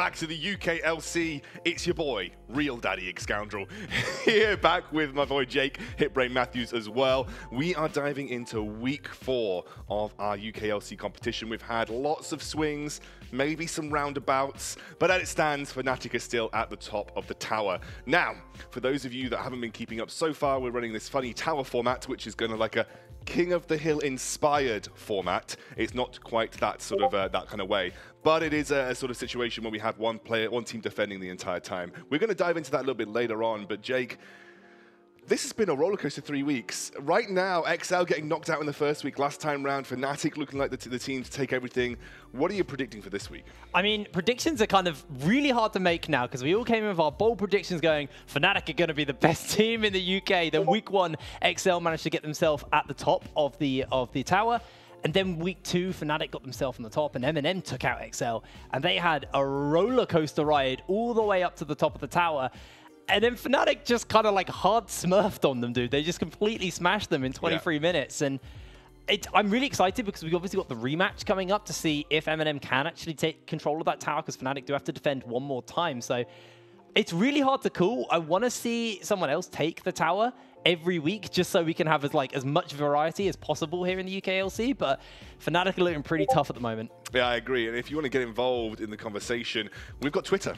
back to the UKLC. It's your boy, Real Daddy Scoundrel, here back with my boy Jake, Hitbrain Matthews as well. We are diving into week 4 of our UKLC competition. We've had lots of swings, maybe some roundabouts, but as it stands, Fnatic is still at the top of the tower. Now, for those of you that haven't been keeping up so far, we're running this funny tower format, which is going to like a King of the Hill inspired format. It's not quite that sort of that kind of way, but it is a sort of situation where we have one team defending the entire time. We're going to dive into that a little bit later on, but Jake, this has been a rollercoaster 3 weeks. Right now, XL getting knocked out in the first week. Last time round, Fnatic looking like the team to take everything. What are you predicting for this week? I mean, predictions are kind of really hard to make now because we all came in with our bold predictions going, Fnatic are going to be the best team in the UK. Then week 1, XL managed to get themselves at the top of the tower. And then week 2, Fnatic got themselves on the top and MnM took out XL. And they had a roller coaster ride all the way up to the top of the tower. And then Fnatic just kind of like hard smurfed on them, dude. They just completely smashed them in 23 minutes. And I'm really excited because we've obviously got the rematch coming up to see if MnM can actually take control of that tower because Fnatic do have to defend one more time. So it's really hard to call. I want to see someone else take the tower every week just so we can have as much variety as possible here in the UKLC. But Fnatic are looking pretty tough at the moment. Yeah, I agree. And if you want to get involved in the conversation, we've got Twitter.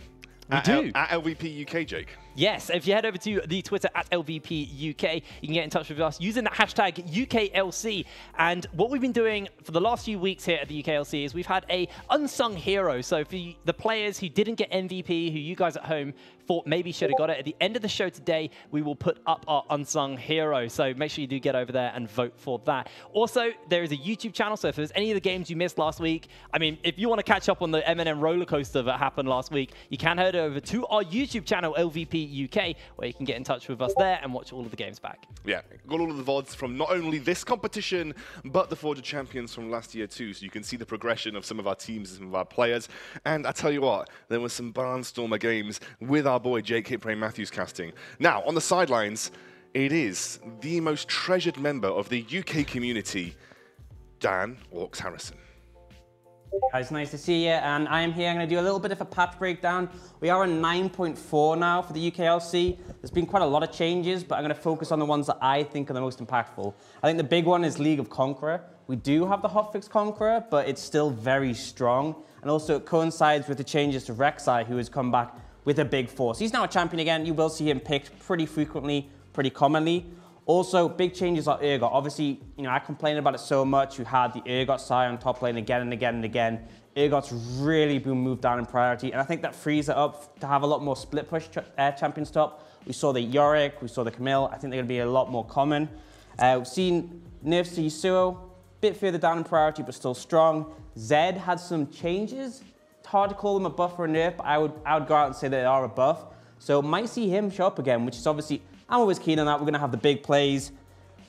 We do. At LVP UK, Jake. Yes, if you head over to the Twitter at LVP UK, you can get in touch with us using the hashtag UKLC. And what we've been doing for the last few weeks here at the UKLC is we've had a unsung hero. So for the players who didn't get MVP, who you guys at home thought maybe should have got it, at the end of the show today, we will put up our unsung hero. So make sure you do get over there and vote for that. Also, there is a YouTube channel. So if there's any of the games you missed last week, I mean, if you want to catch up on the MnM roller coaster that happened last week, you can head over to our YouTube channel, LVP UK, where you can get in touch with us there and watch all of the games back. Yeah, got all of the VODs from not only this competition, but the Forge of Champions from last year too, so you can see the progression of some of our teams and some of our players. And I tell you what, there was some barnstormer games with our boy Jake Hitbrain Matthews casting. Now, on the sidelines, it is the most treasured member of the UK community, Dan Orcs Harrison. Guys, nice to see you, and I am here. I'm going to do a little bit of a patch breakdown. We are on 9.4 now for the UKLC. There's been quite a lot of changes, but I'm going to focus on the ones that I think are the most impactful. I think the big one is League of Conqueror. We do have the hotfix Conqueror, but it's still very strong, and also it coincides with the changes to Rek'Sai, who has come back with a big force. He's now a champion again. You will see him picked pretty frequently, pretty commonly. Also, big changes are Urgot. Obviously, you know, I complained about it so much. You had the Urgot Sai on top lane again and again and again. Urgot's really been moved down in priority, and I think that frees it up to have a lot more split push champions top. We saw the Yorick, we saw the Camille. I think they're going to be a lot more common. We've seen nerfs to Yasuo, bit further down in priority, but still strong. Zed had some changes. It's hard to call them a buff or a nerf, but I would go out and say they are a buff. So might see him show up again, which is obviously, I'm always keen on that. We're going to have the big plays.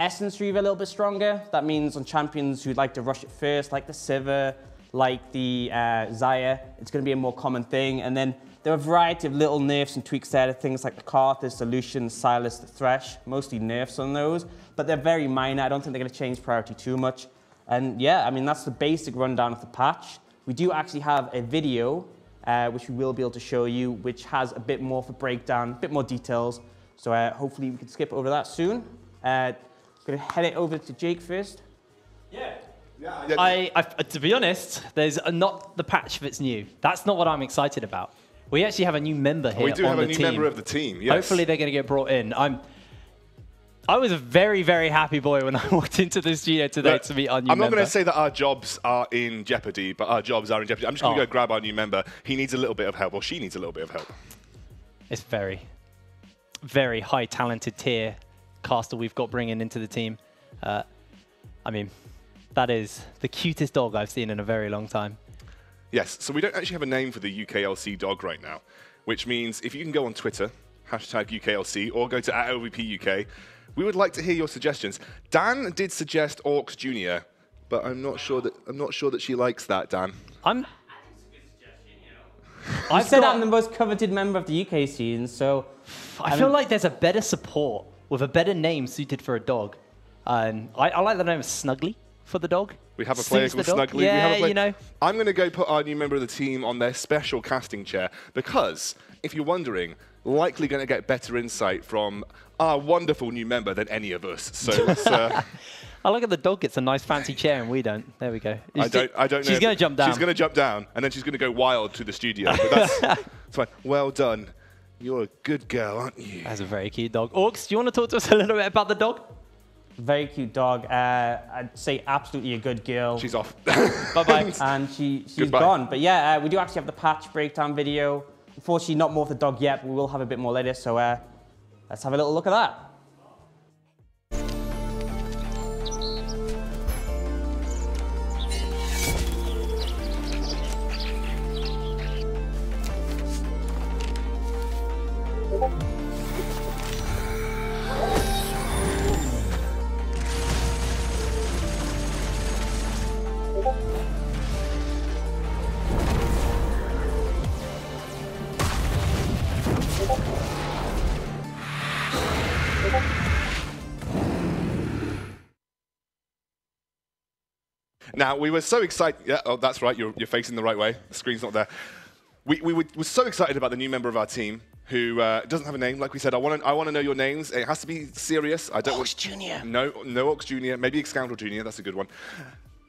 Essence Reaver a little bit stronger. That means on champions who'd like to rush it first, like the Sivir, like the Xayah, it's going to be a more common thing. And then there are a variety of little nerfs and tweaks there, things like the Karth, the Solution, Silas, the Thresh, mostly nerfs on those, but they're very minor. I don't think they're going to change priority too much. And yeah, I mean, that's the basic rundown of the patch. We do actually have a video, which we will be able to show you, which has a bit more of a breakdown, a bit more details. So hopefully we can skip over that soon. I'm going to head it over to Jake first. Yeah. To be honest, there's not the patch that's new. That's not what I'm excited about. We actually have a new member here on the team. We do have a new member of the team, yes. Hopefully they're going to get brought in. I was a very, very happy boy when I walked into the studio today to meet our new member. I'm not going to say that our jobs are in jeopardy, but our jobs are in jeopardy. I'm just going to go grab our new member. He needs a little bit of help, or she needs a little bit of help. It's very, very high talented tier caster we've got bringing into the team. I mean, that is the cutest dog I've seen in a very long time. Yes, so we don't actually have a name for the UKLC dog right now, which means if you can go on Twitter, hashtag UKLC, or go to @LVPUK, we would like to hear your suggestions. Dan did suggest Orcs Jr., but I'm not sure that she likes that, Dan. I've said I'm the most coveted member of the UK scene, so I feel like there's a better support with a better name suited for a dog. I like the name of Snuggly for the dog. We have a player Suits called the dog. Snuggly. Yeah, we have a player. you know. I'm going to go put our new member of the team on their special casting chair because, if you're wondering, likely going to get better insight from our wonderful new member than any of us. So let's... I look at the dog gets a nice fancy chair and we don't. There we go. I don't know. She's going to jump down. She's going to jump down, and then she's going to go wild to the studio. But that's fine. Well done. You're a good girl, aren't you? That's a very cute dog. Orcs, do you want to talk to us a little bit about the dog? Very cute dog. I'd say absolutely a good girl. She's off. Bye-bye. And she's Goodbye. gone. But yeah, we do actually have the patch breakdown video. Unfortunately, not more of the dog yet, but we will have a bit more later. So let's have a little look at that. Now, we were so excited. Yeah, oh, that's right. You're facing the right way. The screen's not there. We were so excited about the new member of our team who doesn't have a name. Like we said, I want to know your names. It has to be serious. I don't Ox Jr. No Ox Jr. Maybe Scoundrel Jr. That's a good one.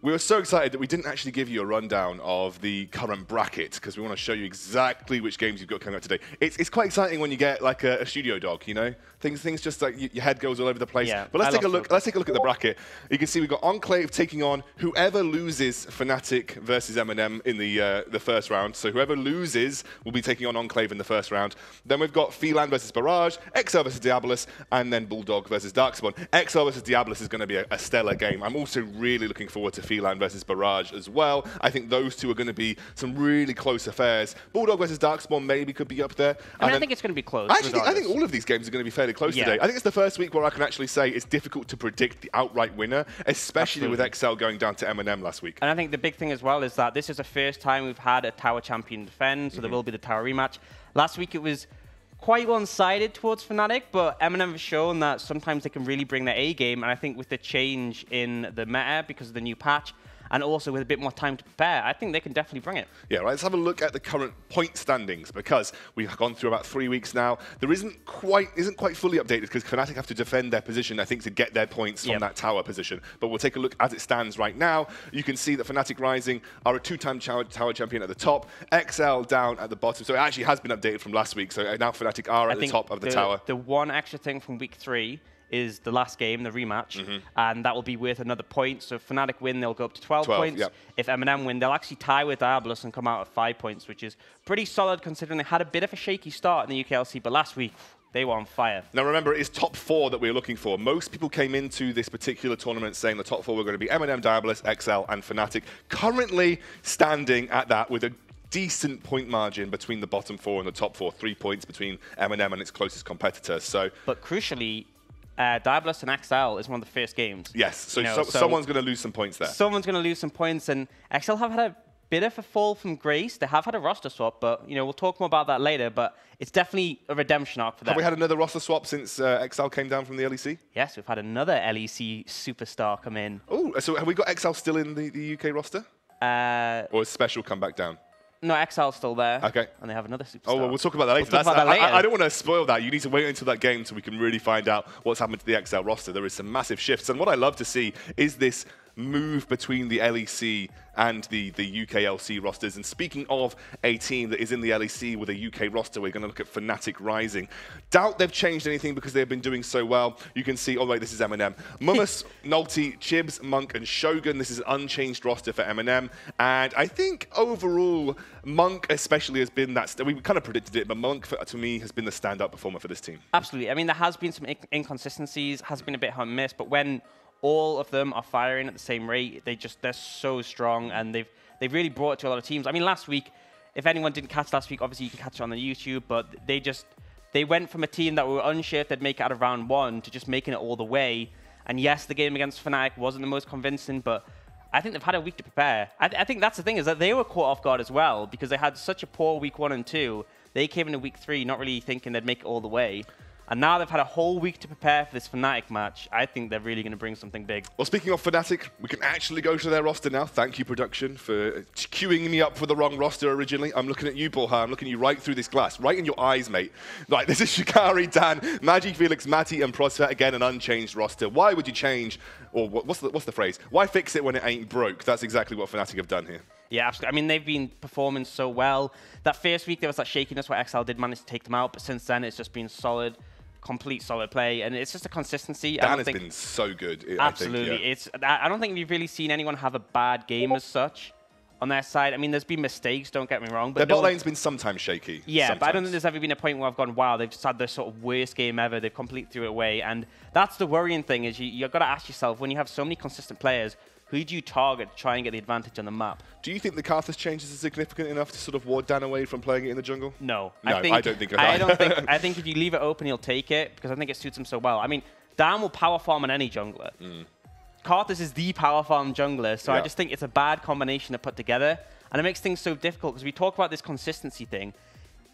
We were so excited that we didn't actually give you a rundown of the current bracket because we want to show you exactly which games you've got coming up today. It's quite exciting when you get like a studio dog, you know? Things just like your head goes all over the place. Yeah, but let's take a look. Let's take a look at the bracket. You can see we've got Enclave taking on whoever loses Fnatic versus MnM in the first round. So whoever loses will be taking on Enclave in the first round. Then we've got Phelan versus Barrage, XL versus Diabolus, and then Bulldog versus Darkspawn. XL versus Diabolus is going to be a stellar game. I'm also really looking forward to Phelan versus Barrage as well. I think those two are going to be some really close affairs. Bulldog versus Darkspawn maybe could be up there. I think it's going to be close. I think all of these games are going to be fairly close today. I think it's the first week where I can actually say it's difficult to predict the outright winner, especially with XL going down to MnM last week. And I think the big thing as well is that this is the first time we've had a tower champion defend, so there will be the tower rematch. Last week it was quite one-sided towards Fnatic, but MnM have shown that sometimes they can really bring their A game, and I think with the change in the meta because of the new patch, and also with a bit more time to prepare, I think they can definitely bring it. Yeah, right, let's have a look at the current point standings because we've gone through about 3 weeks now. There isn't quite fully updated because Fnatic have to defend their position, I think, to get their points from that tower position. But we'll take a look as it stands right now. You can see that Fnatic Rising are a 2-time tower champion at the top, XL down at the bottom. So it actually has been updated from last week. So now Fnatic are at the top of the tower. The one extra thing from week 3 is the last game, the rematch, and that will be worth another point. So if Fnatic win, they'll go up to 12 points. Yep. If MnM win, they'll actually tie with Diabolus and come out at 5 points, which is pretty solid considering they had a bit of a shaky start in the UKLC, but last week, they were on fire. Now remember, it is top 4 that we're looking for. Most people came into this particular tournament saying the top 4 were going to be MnM, Diabolus, XL, and Fnatic. Currently standing at that with a decent point margin between the bottom 4 and the top 4. 3 points between MnM and its closest competitors. So, but crucially, Diabolus and XL is one of the first games. Yes, so someone's going to lose some points there. Someone's going to lose some points, and XL have had a bit of a fall from grace. They have had a roster swap, but we'll talk more about that later, but it's definitely a redemption arc for them. Have we had another roster swap since XL came down from the LEC? Yes, we've had another LEC superstar come in. Oh, so have we got XL still in the UK roster? Or has Special come back down? No, XL's still there. Okay. And they have another superstar. Oh, well, we'll talk about that later. We'll talk about that later. I don't want to spoil that. You need to wait until that game so we can really find out what's happened to the XL roster. There is some massive shifts. And what I love to see is this move between the LEC and the UKLC rosters. And speaking of a team that is in the LEC with a UK roster, we're going to look at Fnatic Rising. Doubt they've changed anything because they've been doing so well. You can see, oh wait, this is MnM. Mummus, Nulti, Chibs, Monk, and Shogun. This is an unchanged roster for MnM. And I think overall, Monk especially has been that, we kind of predicted it, but Monk, to me, has been the standout performer for this team. Absolutely. I mean, there has been some inconsistencies, has been a bit hit and miss, but when all of them are firing at the same rate, they're so strong, and they've really brought it to a lot of teams. I mean, last week, if anyone didn't catch last week, obviously you can catch it on the YouTube, but they went from a team that were unsure if they'd make it out of round 1 to just making it all the way. And yes, the game against Fnatic wasn't the most convincing, but I think they've had a week to prepare. I think that's the thing, is that they were caught off guard as well, because they had such a poor week 1 and 2. They came into week 3 not really thinking they'd make it all the way. And now they've had a whole week to prepare for this Fnatic match. I think they're really going to bring something big. Well, speaking of Fnatic, we can actually go to their roster now. Thank you, production, for queuing me up for the wrong roster originally. I'm looking at you, Borja. I'm looking at you right through this glass, right in your eyes, mate. Like, this is Shikari, Dan, Magi, Felix, Matty, and Prosper. Again, an unchanged roster. Why would you change, or what's the phrase? Why fix it when it ain't broke? That's exactly what Fnatic have done here. Yeah, absolutely. I mean, they've been performing so well. That first week, there was that shakiness where XL did manage to take them out, but since then, it's just been solid. Complete solid play, and it's just a consistency. Dan has been so good. Absolutely, I think, I don't think we've really seen anyone have a bad game as such on their side. I mean, there's been mistakes. Don't get me wrong, but their bot lane's been sometimes shaky. Yeah, sometimes. but I don't think there's ever been a point where I've gone, wow, they've just had the sort of worst game ever. They've completely threw it away, and that's the worrying thing is you've got to ask yourself when you have so many consistent players. Who do you target to try and get the advantage on the map? Do you think the Karthus changes are significant enough to sort of ward Dan away from playing it in the jungle? No. I don't think I think if you leave it open, he'll take it, because I think it suits him so well. I mean, Dan will power farm on any jungler. Karthus is the power farm jungler, so I just think it's a bad combination to put together, and it makes things so difficult, because we talk about this consistency thing.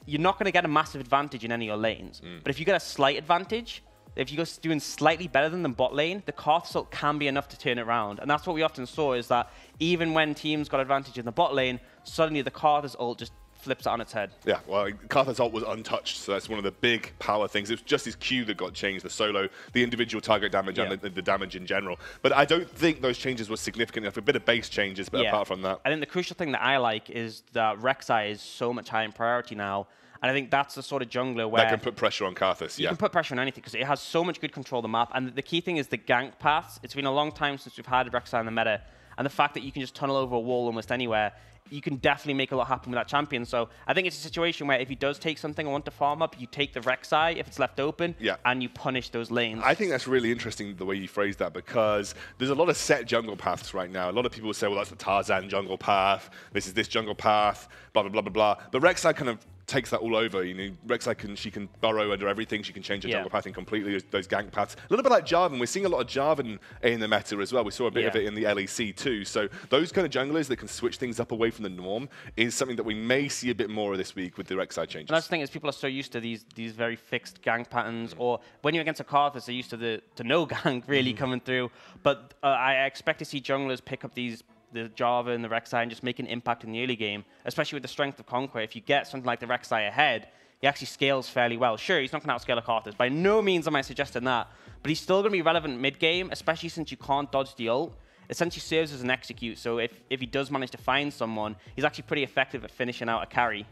You're not going to get a massive advantage in any of your lanes, but if you get a slight advantage, if you're doing slightly better than the bot lane, the Karthus ult can be enough to turn it around. And that's what we often saw, is that even when teams got advantage in the bot lane, suddenly the Karthus ult just flips it on its head. Yeah, well, Karthus ult was untouched, so that's one of the big power things. It was just his Q that got changed, the solo, the individual target damage, and the damage in general. But I don't think those changes were significant enough. A bit of base changes, but apart from that. I think the crucial thing that I like is that Rek'Sai is so much higher in priority now. And I think that's the sort of jungler where... That can put pressure on Karthus, You can put pressure on anything, because it has so much good control of the map. And the key thing is the gank paths. It's been a long time since we've had Rek'Sai in the meta. And the fact that you can just tunnel over a wall almost anywhere, you can definitely make a lot happen with that champion. So I think it's a situation where if he does take something and want to farm up, you take the Rek'Sai if it's left open, and you punish those lanes. I think that's really interesting the way you phrase that, because there's a lot of set jungle paths right now. A lot of people will say, well, that's the Tarzan jungle path, this is this jungle path, blah, blah, blah, blah, blah. But Rek'Sai kind of takes that all over. You know, Rek'Sai she can burrow under everything. She can change her jungle pathing completely. Those gank paths, a little bit like Jarvan. We're seeing a lot of Jarvan in the meta as well. We saw a bit of it in the LEC too. So those kind of junglers that can switch things up away from the norm is something that we may see a bit more of this week with the Rek'Sai changes. And that's the thing is people are so used to these very fixed gank patterns, or when you're against a Karthus, they're used to no gank really coming through. But I expect to see junglers pick up the Jarvan and the Rek'Sai and just make an impact in the early game, especially with the strength of Conquer. If you get something like the Rek'Sai ahead, he actually scales fairly well. Sure, he's not going to outscale a Karthus. By no means am I suggesting that, but he's still going to be relevant mid-game, especially since you can't dodge the ult. Essentially serves as an execute, so if he does manage to find someone, he's actually pretty effective at finishing out a carry.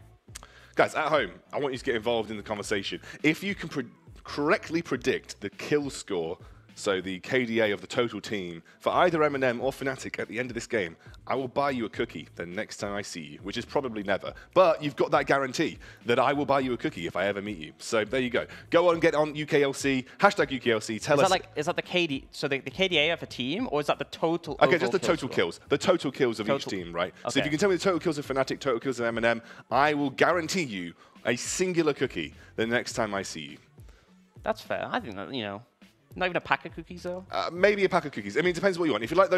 Guys, at home, I want you to get involved in the conversation. If you can correctly predict the kill score, so the KDA of the total team, for either MnM or Fnatic at the end of this game, I will buy you a cookie the next time I see you, which is probably never. But you've got that guarantee that I will buy you a cookie if I ever meet you. So there you go. Go on, get on UKLC, hashtag UKLC, tell us. Is that the KD? So the KDA of a team, or is that the total? Okay, just the total kills. The total kills of each team, right? Okay. So if you can tell me the total kills of Fnatic, total kills of MnM, I will guarantee you a singular cookie the next time I see you. That's fair. I think that, not even a pack of cookies, though? Maybe a pack of cookies. I mean, it depends what you want. If you like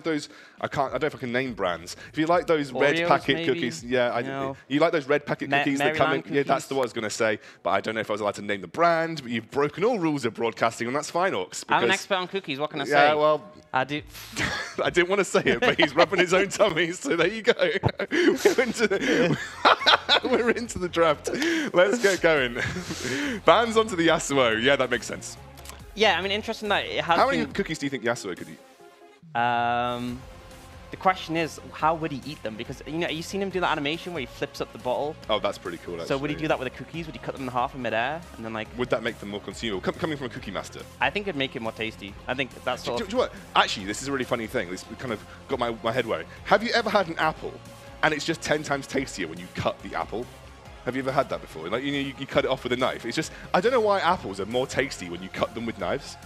those, I don't know if I can name brands. If you like those Oreos, red packet maybe? cookies, you like those red packet cookies that come in. Cookies? Yeah, that's the what I was going to say. But I don't know if I was allowed to name the brand. But you've broken all rules of broadcasting, and that's fine, Orcs. I'm an expert on cookies. What can I say? Yeah, well, I do. I didn't want to say it, but he's rubbing his own tummy. So there you go. We're into the draft. Let's get going. Bans onto the Yasuo. Yeah, that makes sense. Yeah, I mean, interesting that it has. How many cookies do you think Yasuo could eat? The question is, how would he eat them? Because you've seen him do that animation where he flips up the bottle. Oh, that's pretty cool. Actually. So would he do that with the cookies? Would he cut them in half in midair and then like? Would that make them more consumable? Coming from a cookie master. I think it'd make it more tasty. I think that's Do you know what? Actually, this is a really funny thing. This kind of got my head worried. Have you ever had an apple, and it's just 10 times tastier when you cut the apple? Have you ever had that before? Like you cut it off with a knife. It's just I don't know why apples are more tasty when you cut them with knives.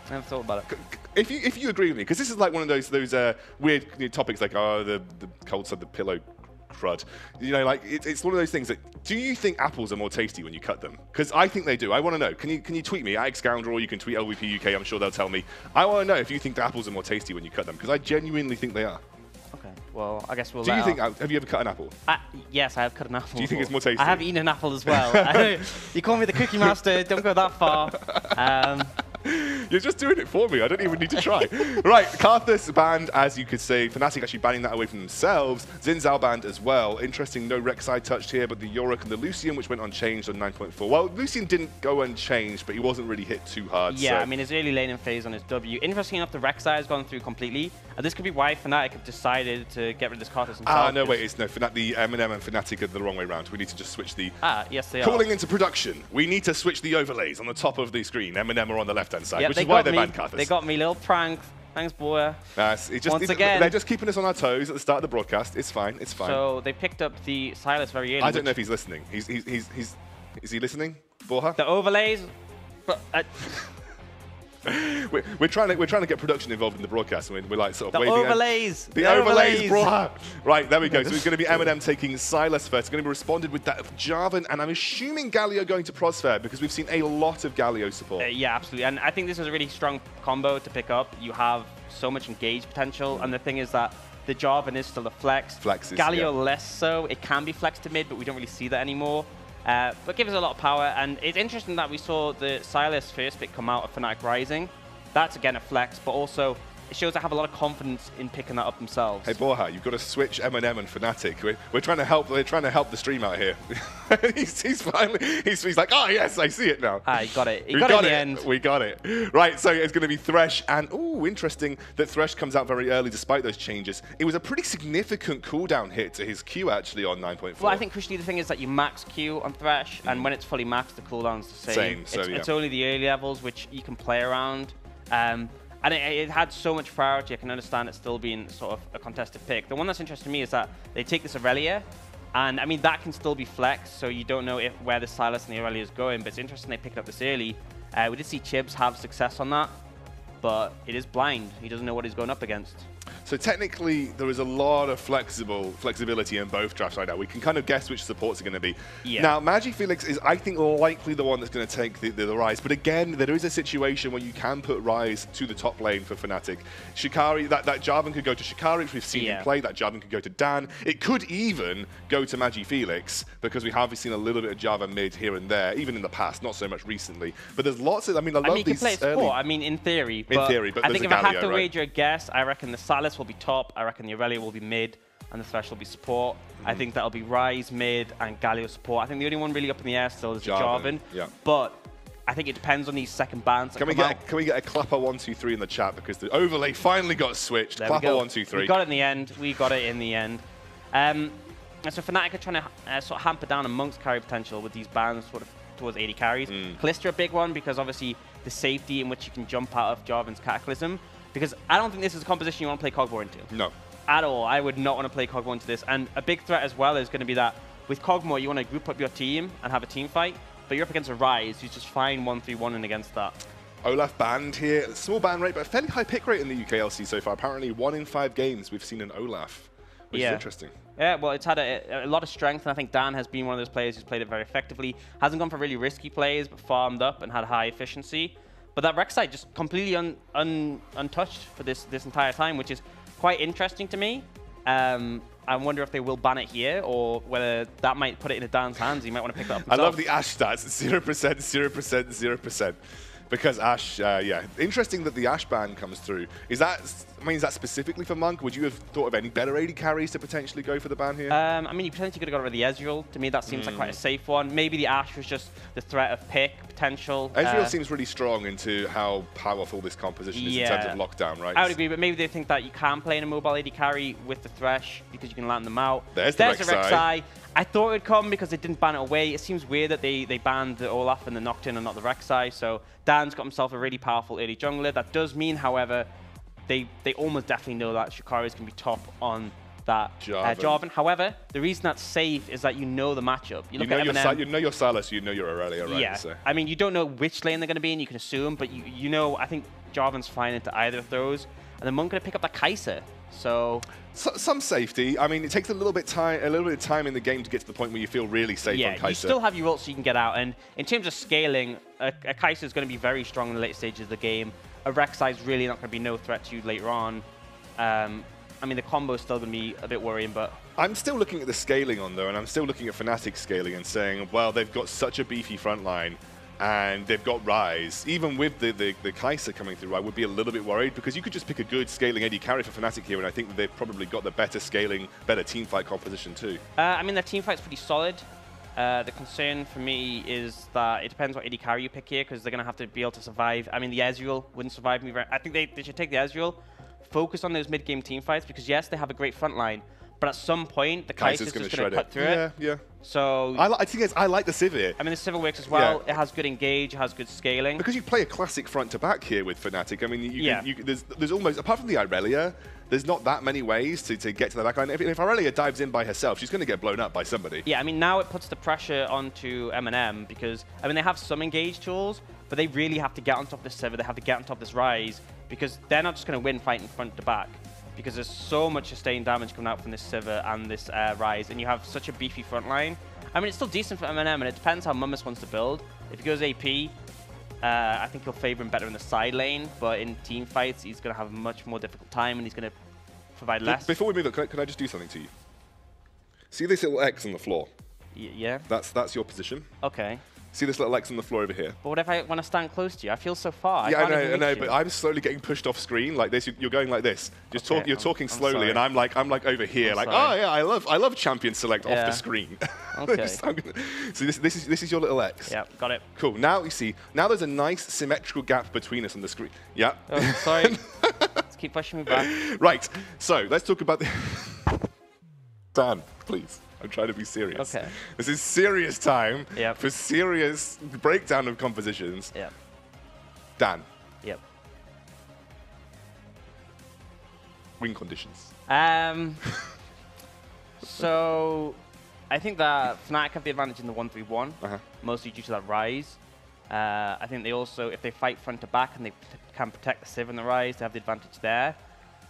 I never thought about it. If you agree with me, because this is like one of those weird topics like the cold side the pillow crud. Like it's one of those things that. Do you think apples are more tasty when you cut them? Because I think they do. I want to know. Can you tweet me at Xscoundrel, or you can tweet LVP UK. I'm sure they'll tell me. I want to know if you think the apples are more tasty when you cut them, because I genuinely think they are. Okay. Well, I guess we'll. Do you think? Have you ever cut an apple? Yes, I have cut an apple. Do you think it's more tasty? I have eaten an apple as well. You call me the Cookie Master. Don't go that far. You're just doing it for me. I don't even need to try. Right, Karthus banned, as you could see. Fnatic actually banning that away from themselves. Xin Zhao banned as well. Interesting, no Rek'Sai touched here, but the Yorick and the Lucian, which went unchanged on 9.4. Well, Lucian didn't go unchanged, but he wasn't really hit too hard. Yeah, so. I mean, his early laning phase on his W. Interesting enough, the Rek'Sai has gone through completely. And this could be why Fnatic have decided to get rid of this Karthus himself. No, wait, it's no. The MnM and Fnatic are the wrong way around. We need to just switch the... yes, they are. Calling into production, we need to switch the overlays on the top of the screen. MnM are on the left-hand side, Yep, which is why they banned Karthus. They got me, little prank. Thanks, boy. Once again, they're just keeping us on our toes at the start of the broadcast. It's fine. It's fine. So they picked up the Silas very early. I don't know if he's listening. Is he listening, Borja? The overlays. But, we're trying to get production involved in the broadcast. We're like sort of the waving overlays. The overlays, Borja. Right, there we go. So it's going to be MnM taking Silas first. It's going to be responded with that Jarvan, and I'm assuming Galio going to Prosper because we've seen a lot of Galio support. Yeah, absolutely. And I think this is a really strong combo to pick up. You have so much engage potential, and the thing is that the Jarvan is still a flex. Flexes, Galio less so. It can be flexed to mid, but we don't really see that anymore. But gives us a lot of power, and it's interesting that we saw the Silas first pick come out of Fnatic Rising. That's again a flex, but also it shows they have a lot of confidence in picking that up themselves. Hey Borja, you've got to switch MnM and Fnatic. We're trying to help. We're trying to help the stream out here. he's finally he's like, oh yes, I see it now. He got it. He got it in the end. We got it. Right, so it's going to be Thresh, and interesting that Thresh comes out very early despite those changes. It was a pretty significant cooldown hit to his Q actually on 9.4. Well, I think crucially the thing is that you max Q on Thresh, and when it's fully maxed, the cooldown's the same. So, it's only the early levels which you can play around. And it had so much priority, I can understand it still being sort of a contested pick. The one that's interesting to me is that they take this Aurelia, and I mean, that can still be flexed, so you don't know where the Silas and the Aurelia is going, but it's interesting they picked up this early. We did see Chibs have success on that, but it is blind. He doesn't know what he's going up against. So technically, there is a lot of flexibility in both drafts right now. We can kind of guess which supports are going to be. Yeah. Now, MagiFelix is, I think, likely the one that's going to take the Rise. But again, there is a situation where you can put Rise to the top lane for Fnatic. Shikari, that Jarvan could go to Shikari, which we've seen him play. That Jarvan could go to Dan. It could even go to MagiFelix, because we have seen a little bit of Jarvan mid here and there, even in the past, not so much recently. But there's lots of, I mean, I love these you can play it support. I mean, in theory. But I think if I have to right? wager a guess, I reckon the Silas will be top, I reckon the Aurelia will be mid, and the Thresh will be support. I think that'll be Rise mid and Galio support. I think the only one really up in the air still is Jarvan. Yeah. But I think it depends on these second bans. Can we get a clapper 1, 2, 3 in the chat, because the overlay finally got switched. There Clapper 1, 2, 3. We got it in the end. We got it in the end. And so Fnatic are trying to sort of hamper down amongst carry potential with these bans sort of towards 80 carries. Callisto a big one, because obviously the safety in which you can jump out of Jarvan's Cataclysm. Because I don't think this is a composition you want to play Kog'Maw into. No. At all. I would not want to play Kog'Maw into this. And a big threat as well is going to be that with Kog'Maw, you want to group up your team and have a team fight. But you're up against a Rise who's just fine 1-3-1 against that. Olaf banned here. Small ban rate, but a fairly high pick rate in the UKLC so far. Apparently 1 in 5 games we've seen an Olaf, which is interesting. Yeah, well, it's had a lot of strength, and I think Dan has been one of those players who's played it very effectively. Hasn't gone for really risky plays, but farmed up and had high efficiency. But that Rek'Sai just completely untouched for this entire time, which is quite interesting to me. I wonder if they will ban it here, or whether that might put it in Dan's hands. He might want to pick that up himself. I love the Ashe stats. 0%, 0%, 0%. Because Ashe, yeah. Interesting that the Ashe ban comes through. Is that specifically for Monk? Would you have thought of any better AD carries to potentially go for the ban here? I mean, you potentially could have got rid of the Ezreal. To me, that seems like quite a safe one. Maybe the Ashe was just the threat of pick potential. Ezreal seems really strong into how powerful this composition is in terms of lockdown, right? I would agree, but maybe they think that you can play in a mobile AD carry with the Thresh because you can land them out. There's the Rek'Sai. I thought it would come because they didn't ban it away. It seems weird that they banned the Olaf and the Nocturne and not the Rek'Sai. So Dan's got himself a really powerful early jungler. That does mean, however, they almost definitely know that Shikari is going to be top on that Jarvan. However, the reason that's safe is that you know the matchup. You look at MnM, you know your Silas, you know your Aurelia, right? Yeah. So. I mean, you don't know which lane they're going to be in. You can assume, but you know. I think Jarvan's fine into either of those, and then Monk going to pick up that Kai'Sa. So some safety. I mean, it takes a little bit of time in the game to get to the point where you feel really safe on Kai'Sa. Yeah, you still have your ult so you can get out. And in terms of scaling, a Kai'Sa is going to be very strong in the late stages of the game. A Rek'Sai is really not going to be no threat to you later on. I mean, the combo's still going to be a bit worrying, but... I'm still looking at the scaling on, though, and I'm still looking at Fnatic scaling and saying, well, they've got such a beefy front line, and they've got Ryze. Even with the Kai'Sa coming through, I would be a little bit worried, because you could just pick a good scaling AD carry for Fnatic here, and I think that they've probably got the better scaling, better teamfight composition, too. I mean, their teamfight's pretty solid. The concern for me is that it depends what AD carry you pick here, because they're going to have to be able to survive. I mean, the Ezreal wouldn't survive me very... I think they should take the Ezreal, focus on those mid-game teamfights, because yes, they have a great front line, but at some point, the Kai'Sa's just going to cut through it. Yeah. So I like the Civ here. I mean, the Civil works as well. Yeah. It has good engage, it has good scaling. Because you play a classic front to back here with Fnatic. I mean, there's almost, apart from the Irelia, there's not that many ways to get to the backline. If Irelia dives in by herself, she's going to get blown up by somebody. Yeah, I mean, now it puts the pressure onto MnM because, I mean, they have some engage tools, but they really have to get on top of this Civ, they have to get on top of this Ryze, because they're not just going to win fighting front to back. Because there's so much sustained damage coming out from this Sivir and this Ryze, and you have such a beefy front line. I mean, it's still decent for MnM, and it depends how Mummus wants to build. If he goes AP, I think he'll favor him better in the side lane, but in team fights, he's going to have a much more difficult time, and he's going to provide less. Before we move on, can I just do something to you? See this little X on the floor? Yeah. That's your position. Okay. See this little X on the floor over here? But what if I want to stand close to you? I feel so far. Yeah, I know, but I'm slowly getting pushed off screen like this. You're going like this. Just okay, you're talking slowly, and I'm like over here, like, oh yeah, I love champion select off the screen. Okay. So this is your little X. Yeah, got it. Cool. Now you see. Now there's a nice symmetrical gap between us on the screen. Yeah. Oh, sorry. Let's keep pushing me back. Right. So let's talk about the. Dan, please. I'm trying to be serious. Okay. This is serious time for serious breakdown of compositions. Yep. Dan. Yep. Win conditions. So I think that Fnatic have the advantage in the 1-3-1, mostly due to that Ryze. I think they also, if they fight front to back and they can protect the Civ and the Ryze, they have the advantage there.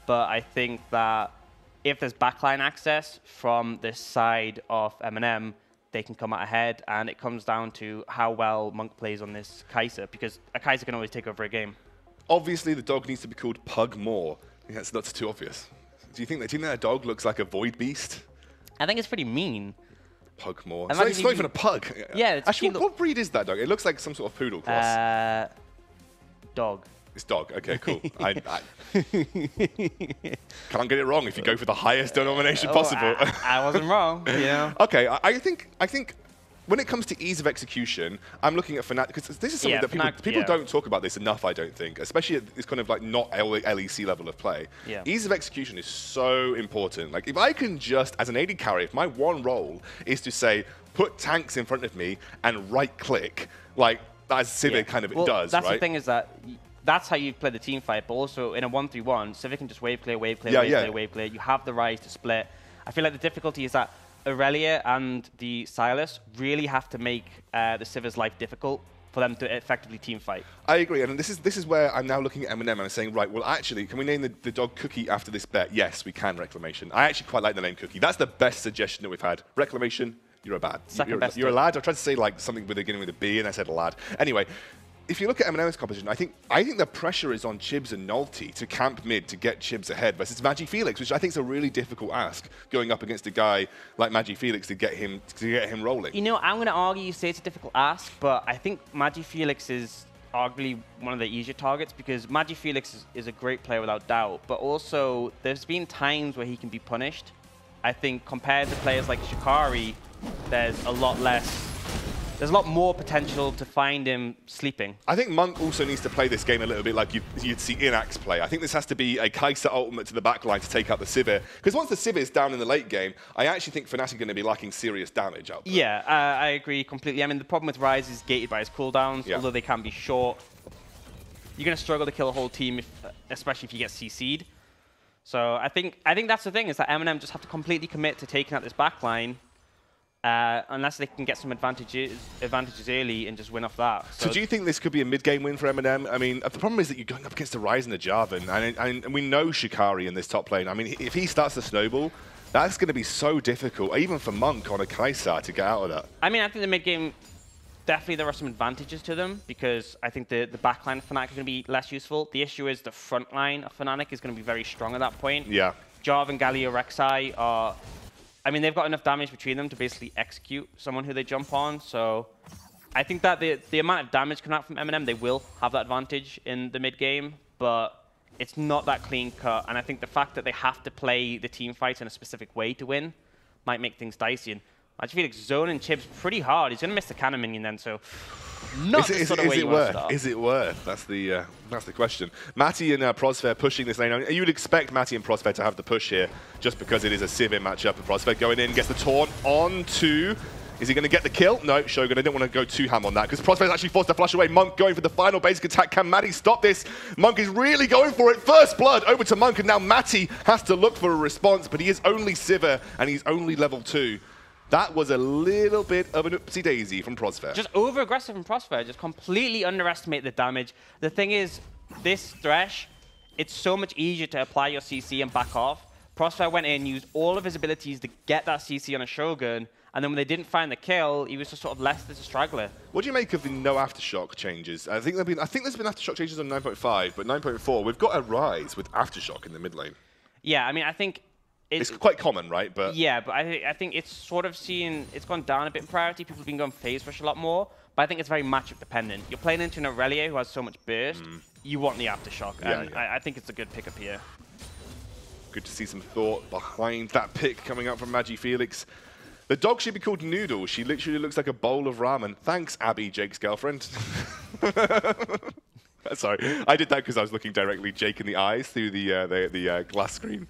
But I think that if there's backline access from this side of MnM, they can come out ahead, and it comes down to how well Monk plays on this Kai'Sa, because a Kai'Sa can always take over a game. Obviously, the dog needs to be called Pug More. I think that's not too obvious. Do you think that a dog looks like a void beast? I think it's pretty mean. Pug More. It's not even a pug. Yeah, it's actually, what breed is that dog? It looks like some sort of poodle cross. Dog. It's dog. Okay, cool. I can't get it wrong if you go for the highest denomination possible. I wasn't wrong. Yeah. Okay, I think when it comes to ease of execution, I'm looking at Fnatic, because this is something that people don't talk about this enough, I don't think, especially at this kind of like not LEC level of play. Yeah. Ease of execution is so important. Like, if I can just, as an AD carry, if my one role is to say, put tanks in front of me and right-click, like, as Civic kind of does, that's right? the thing is that that's how you play the team fight, but also in a 1-3-1, Civic can just wave clear, wave clear, wave clear. You have the Ryze to split. I feel like the difficulty is that Irelia and the Sylas really have to make the Civir's life difficult for them to effectively team fight. I agree, and this is where I'm now looking at MnM and I'm saying, right, well, actually, can we name the dog Cookie after this bet? Yes, we can, Reclamation. I actually quite like the name Cookie. That's the best suggestion that we've had. Reclamation, you're a bad. You're a lad. I tried to say like something beginning with a B, and I said a lad. Anyway, if you look at MnM's composition, I think the pressure is on Chibs and Nolty to camp mid to get Chibs ahead versus Magifelix, which I think is a really difficult ask going up against a guy like Magifelix to get him rolling. You know, I'm going to argue you say it's a difficult ask, but I think Magifelix is arguably one of the easier targets, because Magifelix is a great player without doubt, but also there's been times where he can be punished. I think compared to players like Shikari, there's a lot more potential to find him sleeping. I think Monk also needs to play this game a little bit like you'd see Inax play. I think this has to be a Kai'Sa ultimate to the backline to take out the Sivir. Because once the Sivir is down in the late game, I actually think Fnatic are going to be lacking serious damage out there. Yeah, I agree completely. I mean, the problem with Ryze is gated by his cooldowns, although they can be short. You're going to struggle to kill a whole team, especially if you get CC'd. So I think that's the thing, is that MnM just have to completely commit to taking out this backline. Unless they can get some advantages early and just win off that. So do you think this could be a mid-game win for MnM? I mean, the problem is that you're going up against a Ryze and a Jarvan, and we know Shikari in this top lane. I mean, if he starts to snowball, that's going to be so difficult, even for Monk on a Kai'Sa, to get out of that. I mean, I think the mid-game, definitely there are some advantages to them, because I think the backline of Fnatic is going to be less useful. The issue is the front line of Fnatic is going to be very strong at that point. Yeah. Jarvan, Galio, Rek'Sai are... I mean, they've got enough damage between them to basically execute someone who they jump on. So I think that the amount of damage coming out from MnM, they will have that advantage in the mid game, but it's not that clean cut. And I think the fact that they have to play the team fights in a specific way to win might make things dicey. And I just feel like zoning Chibs pretty hard. He's going to miss the cannon minion then, so not the sort of way you want to start. Is it worth? That's the question. Matty and Prosper pushing this lane. I mean, you would expect Matty and Prosper to have the push here, just because it is a Sivir matchup. And Prosper going in, gets the taunt on to... Is he going to get the kill? No, Shogun, I didn't want to go too ham on that, because Prosper's actually forced to flush away. Monk going for the final basic attack. Can Matty stop this? Monk is really going for it. First blood over to Monk, and now Matty has to look for a response, but he is only Sivir, and he's only level 2. That was a little bit of an oopsie-daisy from Prosper. Just over-aggressive from Prosper, just completely underestimate the damage. The thing is, this Thresh, it's so much easier to apply your CC and back off. Prosper went in, used all of his abilities to get that CC on a Shogun, and then when they didn't find the kill, he was just sort of left as a straggler. What do you make of the no Aftershock changes? I think there's been Aftershock changes on 9.5, but 9.4, we've got a rise with Aftershock in the mid lane. Yeah, I mean, I think... It's quite common, right? But yeah, but I think it's sort of it's gone down a bit in priority. People have been going phase rush a lot more, but I think it's very matchup dependent. You're playing into an Aurelia who has so much burst, you want the Aftershock, and I think it's a good pickup here. Good to see some thought behind that pick coming up from Magi Felix. The dog should be called Noodle. She literally looks like a bowl of ramen. Thanks, Abby, Jake's girlfriend. Sorry, I did that because I was looking directly Jake in the eyes through the glass screen.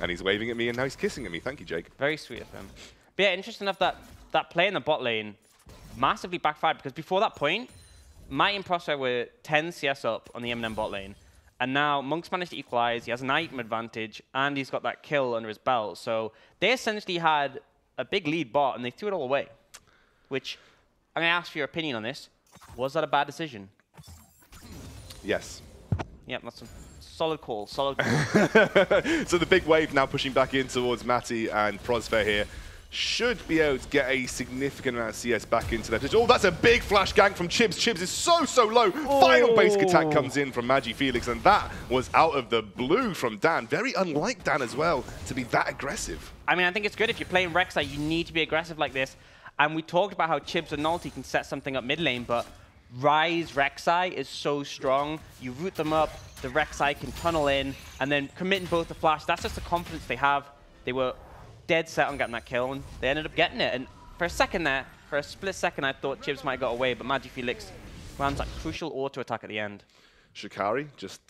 And he's waving at me, and now he's kissing at me. Thank you, Jake. Very sweet of him. But yeah, interesting enough that play in the bot lane massively backfired, because before that point, Mighty and Prosper were 10 CS up on the MnM bot lane. And now Monk's managed to equalize, he has an item advantage, and he's got that kill under his belt. So they essentially had a big lead bot, and they threw it all away. Which, I'm going to ask for your opinion on this. Was that a bad decision? Yes. Yep, that's a solid call, solid call. So the big wave now pushing back in towards Matty and Prosper here. Should be able to get a significant amount of CS back into their position. Oh, that's a big flash gank from Chibs. Chibs is so low. Oh. Final basic attack comes in from Magi Felix, and that was out of the blue from Dan. Very unlike Dan as well to be that aggressive. I mean, I think it's good. If you're playing Rek'Sai, you need to be aggressive like this. And we talked about how Chibs and Nulty can set something up mid lane, but Ryze Rek'Sai is so strong. You root them up, the Rek'Sai can tunnel in, and then committing both the flash. That's just the confidence they have. They were dead set on getting that kill, and they ended up getting it. And for a second there, for a split second, I thought Chibs might have got away, but Magi Felix lands that crucial auto attack at the end. Shikari just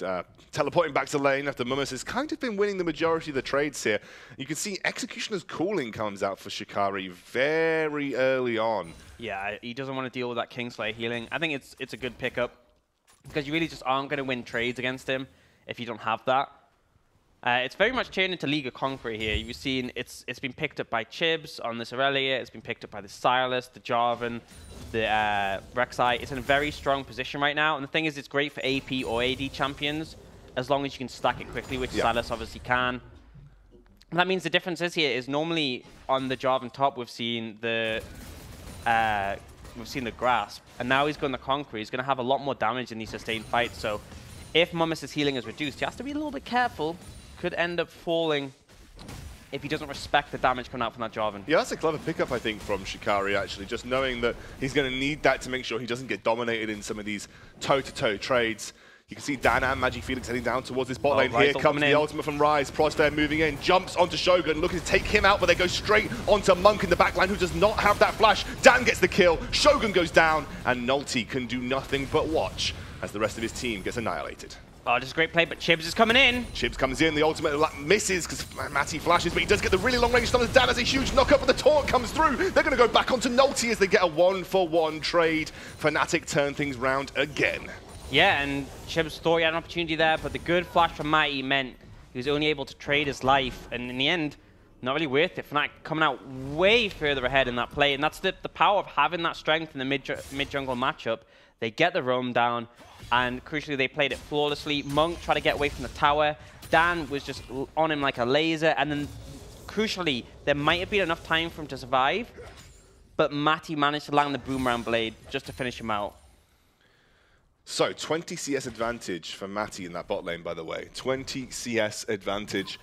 teleporting back to lane after Mummus has kind of been winning the majority of the trades here. You can see Executioner's Calling comes out for Shikari very early on. Yeah, he doesn't want to deal with that Kingslayer healing. I think it's a good pickup, because you really just aren't going to win trades against him if you don't have that. It's very much turned into League of Conqueror here. You've seen it's been picked up by Chibs on this Aurelia, it's been picked up by the Silas, the Jarvan, the Rek'Sai. It's in a very strong position right now, and the thing is, it's great for AP or AD champions as long as you can stack it quickly, which Silas obviously can. And that means the difference is here is normally on the Jarvan top we've seen the grasp, and now he's going the Conqueror. He's going to have a lot more damage in these sustained fights. So if Mummus' healing is reduced, he has to be a little bit careful. Could end up falling if he doesn't respect the damage coming out from that Jarvan. Yeah, that's a clever pickup, I think, from Shikari, actually. Just knowing that he's going to need that to make sure he doesn't get dominated in some of these toe-to-toe trades. You can see Dan and Magi Felix heading down towards this bot lane. Here comes the ultimate from Ryze. Prosper moving in, jumps onto Shogun, looking to take him out, but they go straight onto Monk in the backline, who does not have that flash. Dan gets the kill, Shogun goes down, and Nulty can do nothing but watch as the rest of his team gets annihilated. Oh, just a great play, but Chibs is coming in. Chibs comes in, the ultimate misses because Matty flashes, but he does get the really long range stun. Dan has a huge knock-up, but the taunt comes through. They're going to go back onto Nulty as they get a 1-for-1 trade. Fnatic turn things round again. Yeah, and Chibs thought he had an opportunity there, but the good flash from Mighty meant he was only able to trade his life, and in the end, not really worth it. Fnatic coming out way further ahead in that play, and that's the power of having that strength in the mid-jungle matchup. They get the roam down, and crucially, they played it flawlessly. Monk tried to get away from the tower. Dan was just on him like a laser, and then crucially, there might have been enough time for him to survive, but Matty managed to land the boomerang blade just to finish him out. So, 20 CS advantage for Matty in that bot lane, by the way. 20 CS advantage.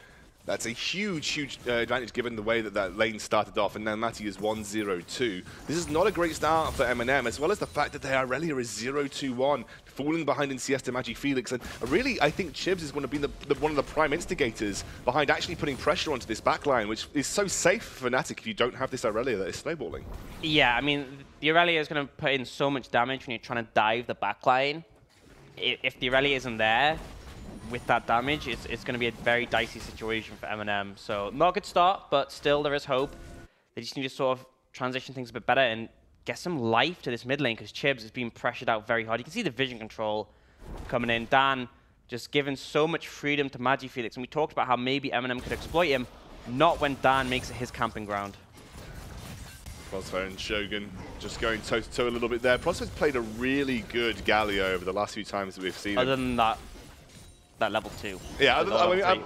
That's a huge, huge advantage given the way that that lane started off, and now Matty is 1-0-2. This is not a great start for MnM, as well as the fact that their Irelia is 0-2-1, falling behind in CS to MagiFelix. And really, I think Chibs is going to be one of the prime instigators behind actually putting pressure onto this backline, which is so safe for Fnatic if you don't have this Irelia that is snowballing. Yeah, I mean, the Irelia is going to put in so much damage when you're trying to dive the backline. If the Irelia isn't there, with that damage, it's going to be a very dicey situation for MnM. So not a good start, but still there is hope. They just need to sort of transition things a bit better and get some life to this mid lane, because Chibs is being pressured out very hard. You can see the vision control coming in. Dan just giving so much freedom to MagiFelix, and we talked about how maybe MnM could exploit him, not when Dan makes it his camping ground. Crossfire and Shogun just going toe-to-toe a little bit there. Prospect's played a really good Galio over the last few times that we've seen him. Other than that level 2. Yeah,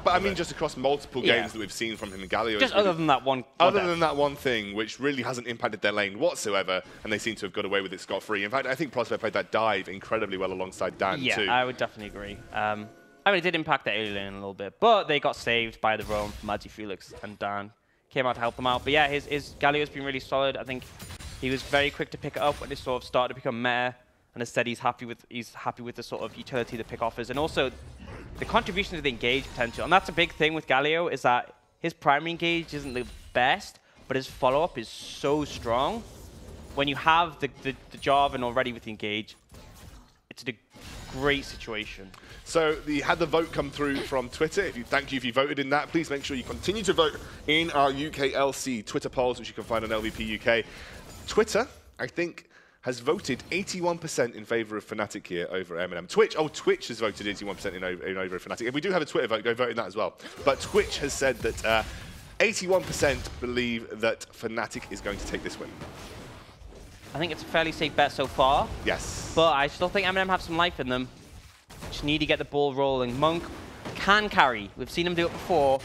I mean just across multiple games that we've seen from him in Galio. Just other than that one. Other than that one thing, which really hasn't impacted their lane whatsoever, and they seem to have got away with it scot-free. In fact, I think Prospect played that dive incredibly well alongside Dan too. Yeah, I would definitely agree. I mean, it did impact the early lane a little bit, but they got saved by the roam from MagiFelix, and Dan came out to help them out. But yeah, his Galio's been really solid. I think he was very quick to pick it up when it sort of started to become meta, and as said, he's happy with the sort of utility the pick offers, and also the contribution to the engage potential. And that's a big thing with Galio, is that his primary engage isn't the best, but his follow-up is so strong. When you have the Jarvan already with the engage, it's a great situation. So we had the vote come through from Twitter. Thank you if you voted in that. Please make sure you continue to vote in our UKLC Twitter polls, which you can find on LVP UK. Twitter, I think, has voted 81% in favor of Fnatic here over MnM. Twitch has voted 81% in over of Fnatic. If we do have a Twitter vote, go vote in that as well. But Twitch has said that 81% believe that Fnatic is going to take this win. I think it's a fairly safe bet so far. Yes. But I still think MnM have some life in them. Just need to get the ball rolling. Monk can carry. We've seen him do it before.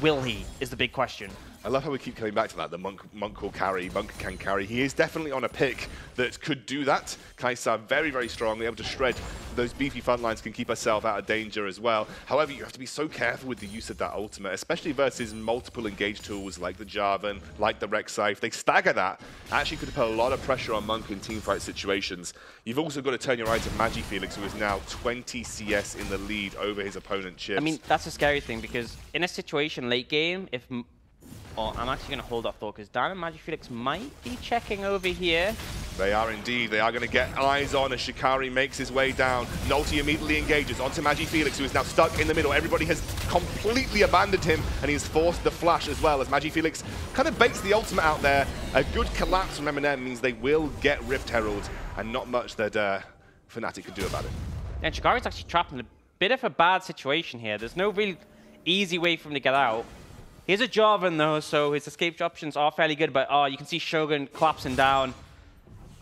Will he, is the big question. I love how we keep coming back to that. The Monk will carry, Monk can carry. He is definitely on a pick that could do that. Kaisa very, very strong, able to shred those beefy front lines, can keep herself out of danger as well. However, you have to be so careful with the use of that ultimate, especially versus multiple engage tools like the Jarvan, like the Rek'Sai. If they stagger that, actually could put a lot of pressure on Monk in teamfight situations. You've also got to turn your eye to MagiFelix, who is now 20 CS in the lead over his opponent, Chibs. I mean, that's a scary thing, because in a situation late game, I'm actually going to hold off though, because Dan and MagiFelix might be checking over here. They are indeed. They are going to get eyes on as Shikari makes his way down. Nolty immediately engages onto MagiFelix, who is now stuck in the middle. Everybody has completely abandoned him, and he's forced the flash as well, as MagiFelix kind of baits the ultimate out there. A good collapse from MnM means they will get Rift Herald, and not much that Fnatic can do about it. And Shikari's actually trapped in a bit of a bad situation here. There's no real easy way for him to get out. Here's a Jarvan though, so his escape options are fairly good, but you can see Shogun collapsing down.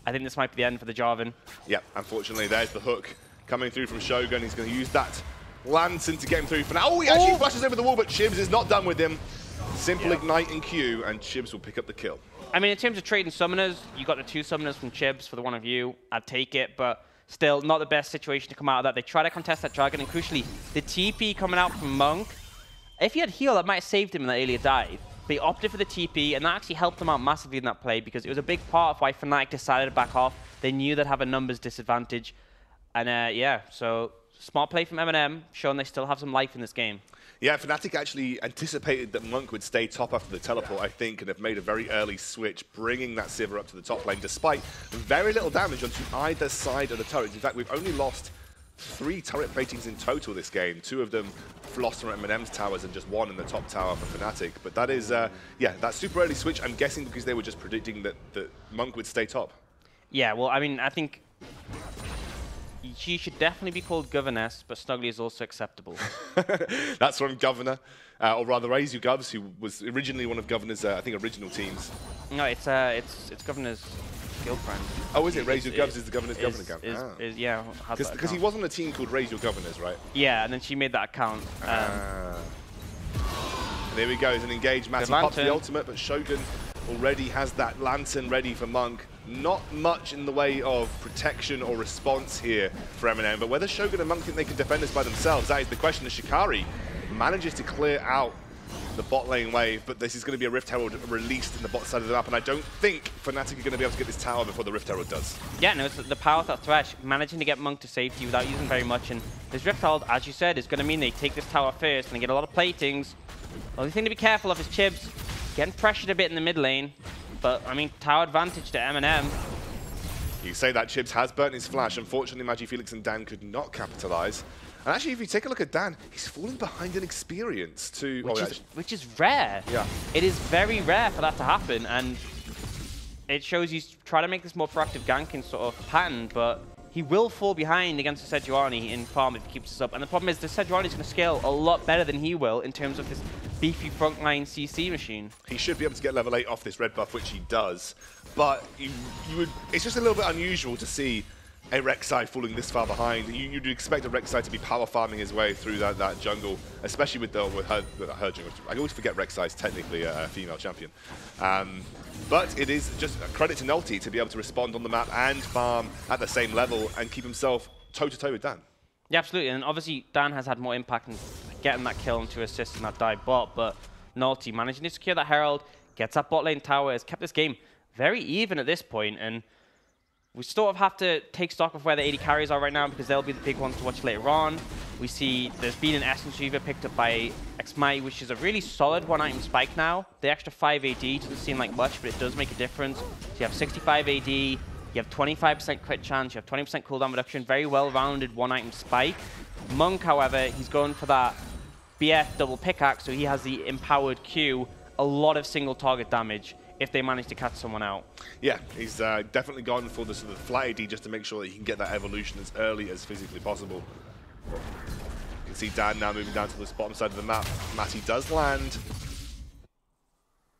I think this might be the end for the Jarvan. Yeah, unfortunately, there's the hook coming through from Shogun. He's going to use that Lantern to get him through. Oh, he actually flashes over the wall, but Chibs is not done with him. Simple ignite and Q, and Chibs will pick up the kill. I mean, in terms of trading summoners, you got the 2 summoners from Chibs for the one of you. I'd take it, but still not the best situation to come out of that. They try to contest that dragon, and crucially, the TP coming out from Monk. If he had heal, that might have saved him in that earlier dive. But he opted for the TP, and that actually helped them out massively in that play, because it was a big part of why Fnatic decided to back off. They knew they'd have a numbers disadvantage. And yeah, so smart play from MnM, showing they still have some life in this game. Yeah, Fnatic actually anticipated that Monk would stay top after the teleport, I think, and have made a very early switch, bringing that Sivir up to the top lane, despite very little damage onto either side of the turrets. In fact, we've only lost 3 turret platings in total this game. 2 of them lost from MnM's towers and just 1 in the top tower for Fnatic. But that is, yeah, that super early switch, I'm guessing because they were just predicting that Monk would stay top. Yeah, well, I mean, I think she should definitely be called Governess, but Snuggly is also acceptable. That's from Governor, or rather Azu Govs, who was originally one of Governor's, I think, original teams. No, it's Governor's girlfriend. Oh, is it? Raise Your Govs is the Governor's Governor account? Yeah, because he was on a team called Raise Your Governors, right? Yeah, and then she made that account. And there we go, it's an engaged Matty pops the ultimate, but Shogun already has that Lantern ready for Monk. Not much in the way of protection or response here for MnM, but whether Shogun and Monk think they can defend this by themselves, that is the question. As Shikari manages to clear out the bot lane wave, but this is going to be a Rift Herald released in the bot side of the map, and I don't think Fnatic are going to be able to get this tower before the Rift Herald does. Yeah, no, it's the power of that Thresh, managing to get Monk to safety without using very much, and this Rift Herald, as you said, is going to mean they take this tower first and they get a lot of platings. The only thing to be careful of is Chibs getting pressured a bit in the mid lane, but I mean, tower advantage to MnM. You say that Chibs has burnt his flash. Unfortunately, Felix and Dan could not capitalize. And actually, if you take a look at Dan, he's falling behind in experience to... Which is rare. Yeah. It is very rare for that to happen, and it shows he's trying to make this more proactive ganking sort of pattern, but he will fall behind against the Sejuani in farm if he keeps this up. And the problem is the Sejuani is going to scale a lot better than he will in terms of this beefy frontline CC machine. He should be able to get level 8 off this red buff, which he does. But it's just a little bit unusual to see a Rek'Sai falling this far behind. You'd expect a Rek'Sai to be power farming his way through that jungle, especially with her jungle. I always forget Rek'Sai is technically a female champion. But it is just a credit to Nulti to be able to respond on the map and farm at the same level and keep himself toe-to-toe with Dan. Yeah, absolutely. And obviously, Dan has had more impact in getting that kill and 2 assists in that dive bot, but Nulti managing to secure that Herald, gets that bot lane tower, has kept this game very even at this point, and we sort of have to take stock of where the AD carries are right now because they'll be the big ones to watch later on. We see there's been an Essence Reaver picked up by Xmighty, which is a really solid 1-item spike now. The extra 5 AD doesn't seem like much, but it does make a difference. So you have 65 AD, you have 25% crit chance, you have 20% cooldown reduction, very well-rounded 1-item spike. Monk, however, he's going for that BF double pickaxe, so he has the empowered Q, a lot of single target damage if they manage to catch someone out. Yeah, he's definitely gone for the sort of flat AD just to make sure that he can get that evolution as early as physically possible. You can see Dan now moving down to the bottom side of the map. Matty does land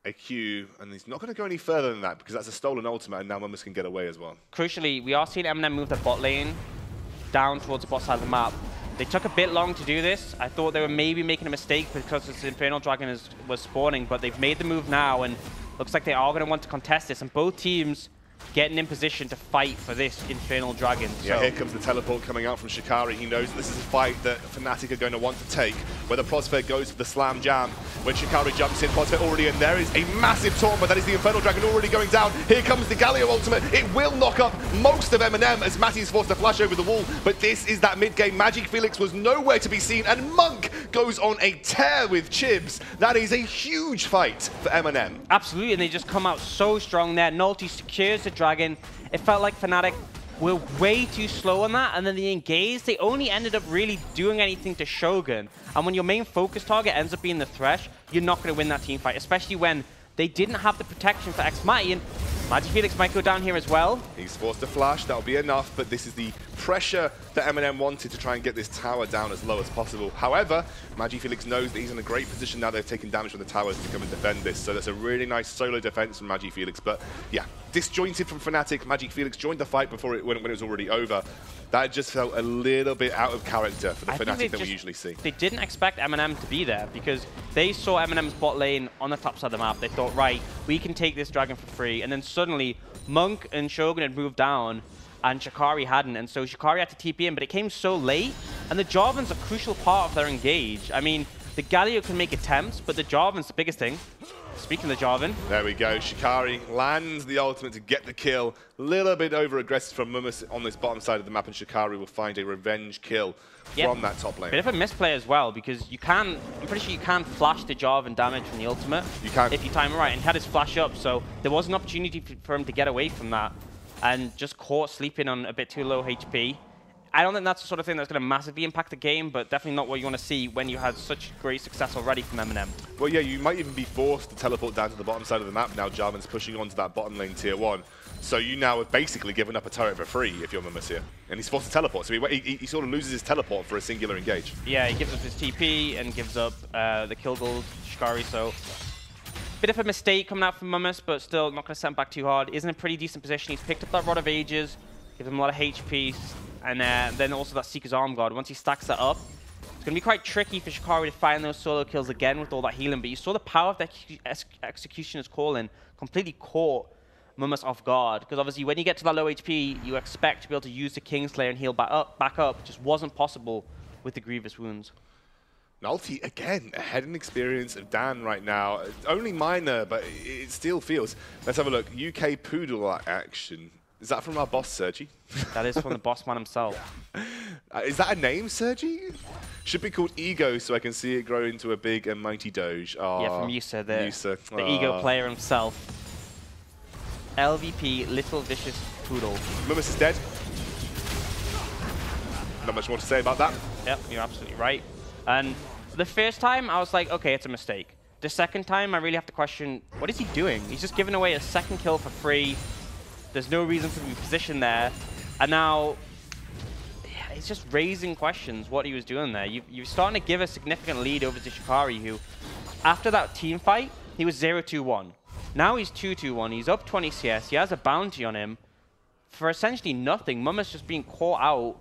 a Q, and he's not going to go any further than that because that's a stolen ultimate, and now Mummus can get away as well. Crucially, we are seeing MnM move their bot lane down towards the bot side of the map. They took a bit long to do this. I thought they were maybe making a mistake because this Infernal Dragon was spawning, but they've made the move now, and looks like they are going to want to contest this, and both teams getting in position to fight for this Infernal Dragon. Yeah, so here comes the teleport coming out from Shikari. He knows this is a fight that Fnatic are going to want to take, where the Prosper goes for the slam jam. When Shikari jumps in, Prosper already in. There is a massive taunt, but that is the Infernal Dragon already going down. Here comes the Galio ultimate. It will knock up most of MnM as Matty is forced to flash over the wall, but this is that mid-game. Felix was nowhere to be seen, and Monk goes on a tear with Chibs. That is a huge fight for MnM. absolutely, and they just come out so strong there. Nulti secures the Dragon. It felt like Fnatic were way too slow on that, and then they engaged. They only ended up really doing anything to Shogun. And when your main focus target ends up being the Thresh, you're not going to win that team fight, especially when they didn't have the protection for Xmighty, and Felix might go down here as well. He's forced to flash, that'll be enough, but this is the pressure that MnM wanted to try and get this tower down as low as possible. However, Felix knows that he's in a great position now. They've taken damage from the towers to come and defend this, so that's a really nice solo defense from Felix. But yeah, disjointed from Fnatic. Felix joined the fight before when it was already over. That just felt a little bit out of character for the Fnatic that we usually see. They didn't expect MnM to be there because they saw MnM's bot lane on the top side of the map. They thought, right, we can take this Dragon for free. And then suddenly, Monk and Shogun had moved down, and Shikari hadn't. And so Shikari had to TP in, but it came so late. And the Jarvan's a crucial part of their engage. I mean, the Galio can make attempts, but the Jarvan's the biggest thing. Speaking of the Jarvan. There we go. Shikari lands the ultimate to get the kill. Little bit over-aggressive from Mummus on this bottom side of the map, and Shikari will find a revenge kill from that top lane. Bit of a misplay as well, because you can, I'm pretty sure you can flash the Jarvan damage from the ultimate. You can. If you time it right, and he had his flash up, so there was an opportunity for him to get away from that, and just caught sleeping on a bit too low HP. I don't think that's the sort of thing that's going to massively impact the game, but definitely not what you want to see when you had such great success already from MnM. Well, yeah, you might even be forced to teleport down to the bottom side of the map now. Jarvan's pushing onto that bottom lane tier 1. So you now have basically given up a turret for free if you're Mummus here. And he's forced to teleport, so he sort of loses his teleport for a singular engage. Yeah, he gives up his TP and gives up the kill gold Shikari, so bit of a mistake coming out from Mummus, but still not going to set him back too hard. He's in a pretty decent position. He's picked up that Rod of Ages, gives him a lot of HP, and then also that Seeker's Arm Guard. Once he stacks that up, it's going to be quite tricky for Shikari to find those solo kills again with all that healing, but you saw the power of the Executioner's Calling completely caught Mummus off guard, because obviously when you get to that low HP, you expect to be able to use the Kingslayer and heal back up. It just wasn't possible with the Grievous Wounds. Nulty, again, ahead in experience of Dan right now. Only minor, but it still feels. Let's have a look. UK Poodle action. Is that from our boss, Sergi? That is from the boss man himself. Is that a name, Sergi? Should be called Ego, so I can see it grow into a big and mighty Doge. Oh, Yeah, from Yusa, the Ego player himself. LVP, Little Vicious Poodle. Mumus is dead. Not much more to say about that. Yep, you're absolutely right. And the first time, I was like, okay, it's a mistake. The second time, I really have to question, what is he doing? He's just giving away a second kill for free. There's no reason for him to be positioned there. And now, yeah, he's just raising questions what he was doing there. You're starting to give a significant lead over to Shikari, who, after that team fight, he was 0-2-1. Now he's 2-2-1. He's up 20 CS. He has a bounty on him for essentially nothing. Mumma's just being caught out,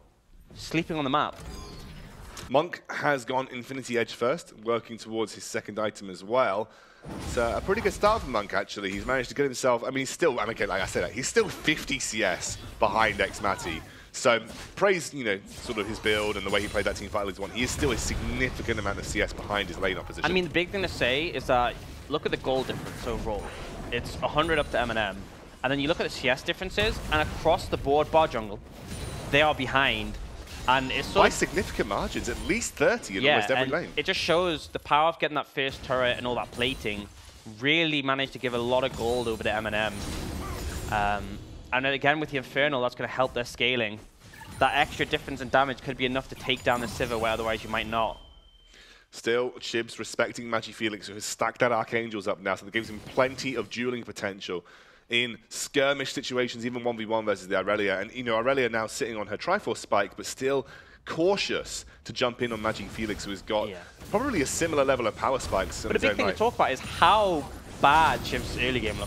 sleeping on the map. Monk has gone Infinity Edge first, working towards his second item as well. It's a pretty good start for Monk, actually. He's managed to get himself, I mean, he's still, and again, like I said, he's still 50 CS behind Xmati. So praise, you know, sort of his build and the way he played that team fight League 1. He is still a significant amount of CS behind his lane opposition. I mean, the big thing to say is that, look at the goal difference overall. It's 100 up to MnM. And then you look at the CS differences, and across the board, bar jungle, they are behind. And it's sort by of significant margins, at least 30 in almost every lane. It just shows the power of getting that first turret and all that plating really managed to give a lot of gold over to MnM. And then again, with the Infernal, that's going to help their scaling. That extra difference in damage could be enough to take down the Sivir, where otherwise you might not. Still, Chibs respecting Magifelix, who has stacked that Archangels up now, so that gives him plenty of dueling potential in skirmish situations, even 1v1 versus the Aurelia. And, you know, Aurelia now sitting on her Triforce spike, but still cautious to jump in on Magifelix, who has got probably a similar level of power spikes. But the big thing to talk about is how bad Chib's early game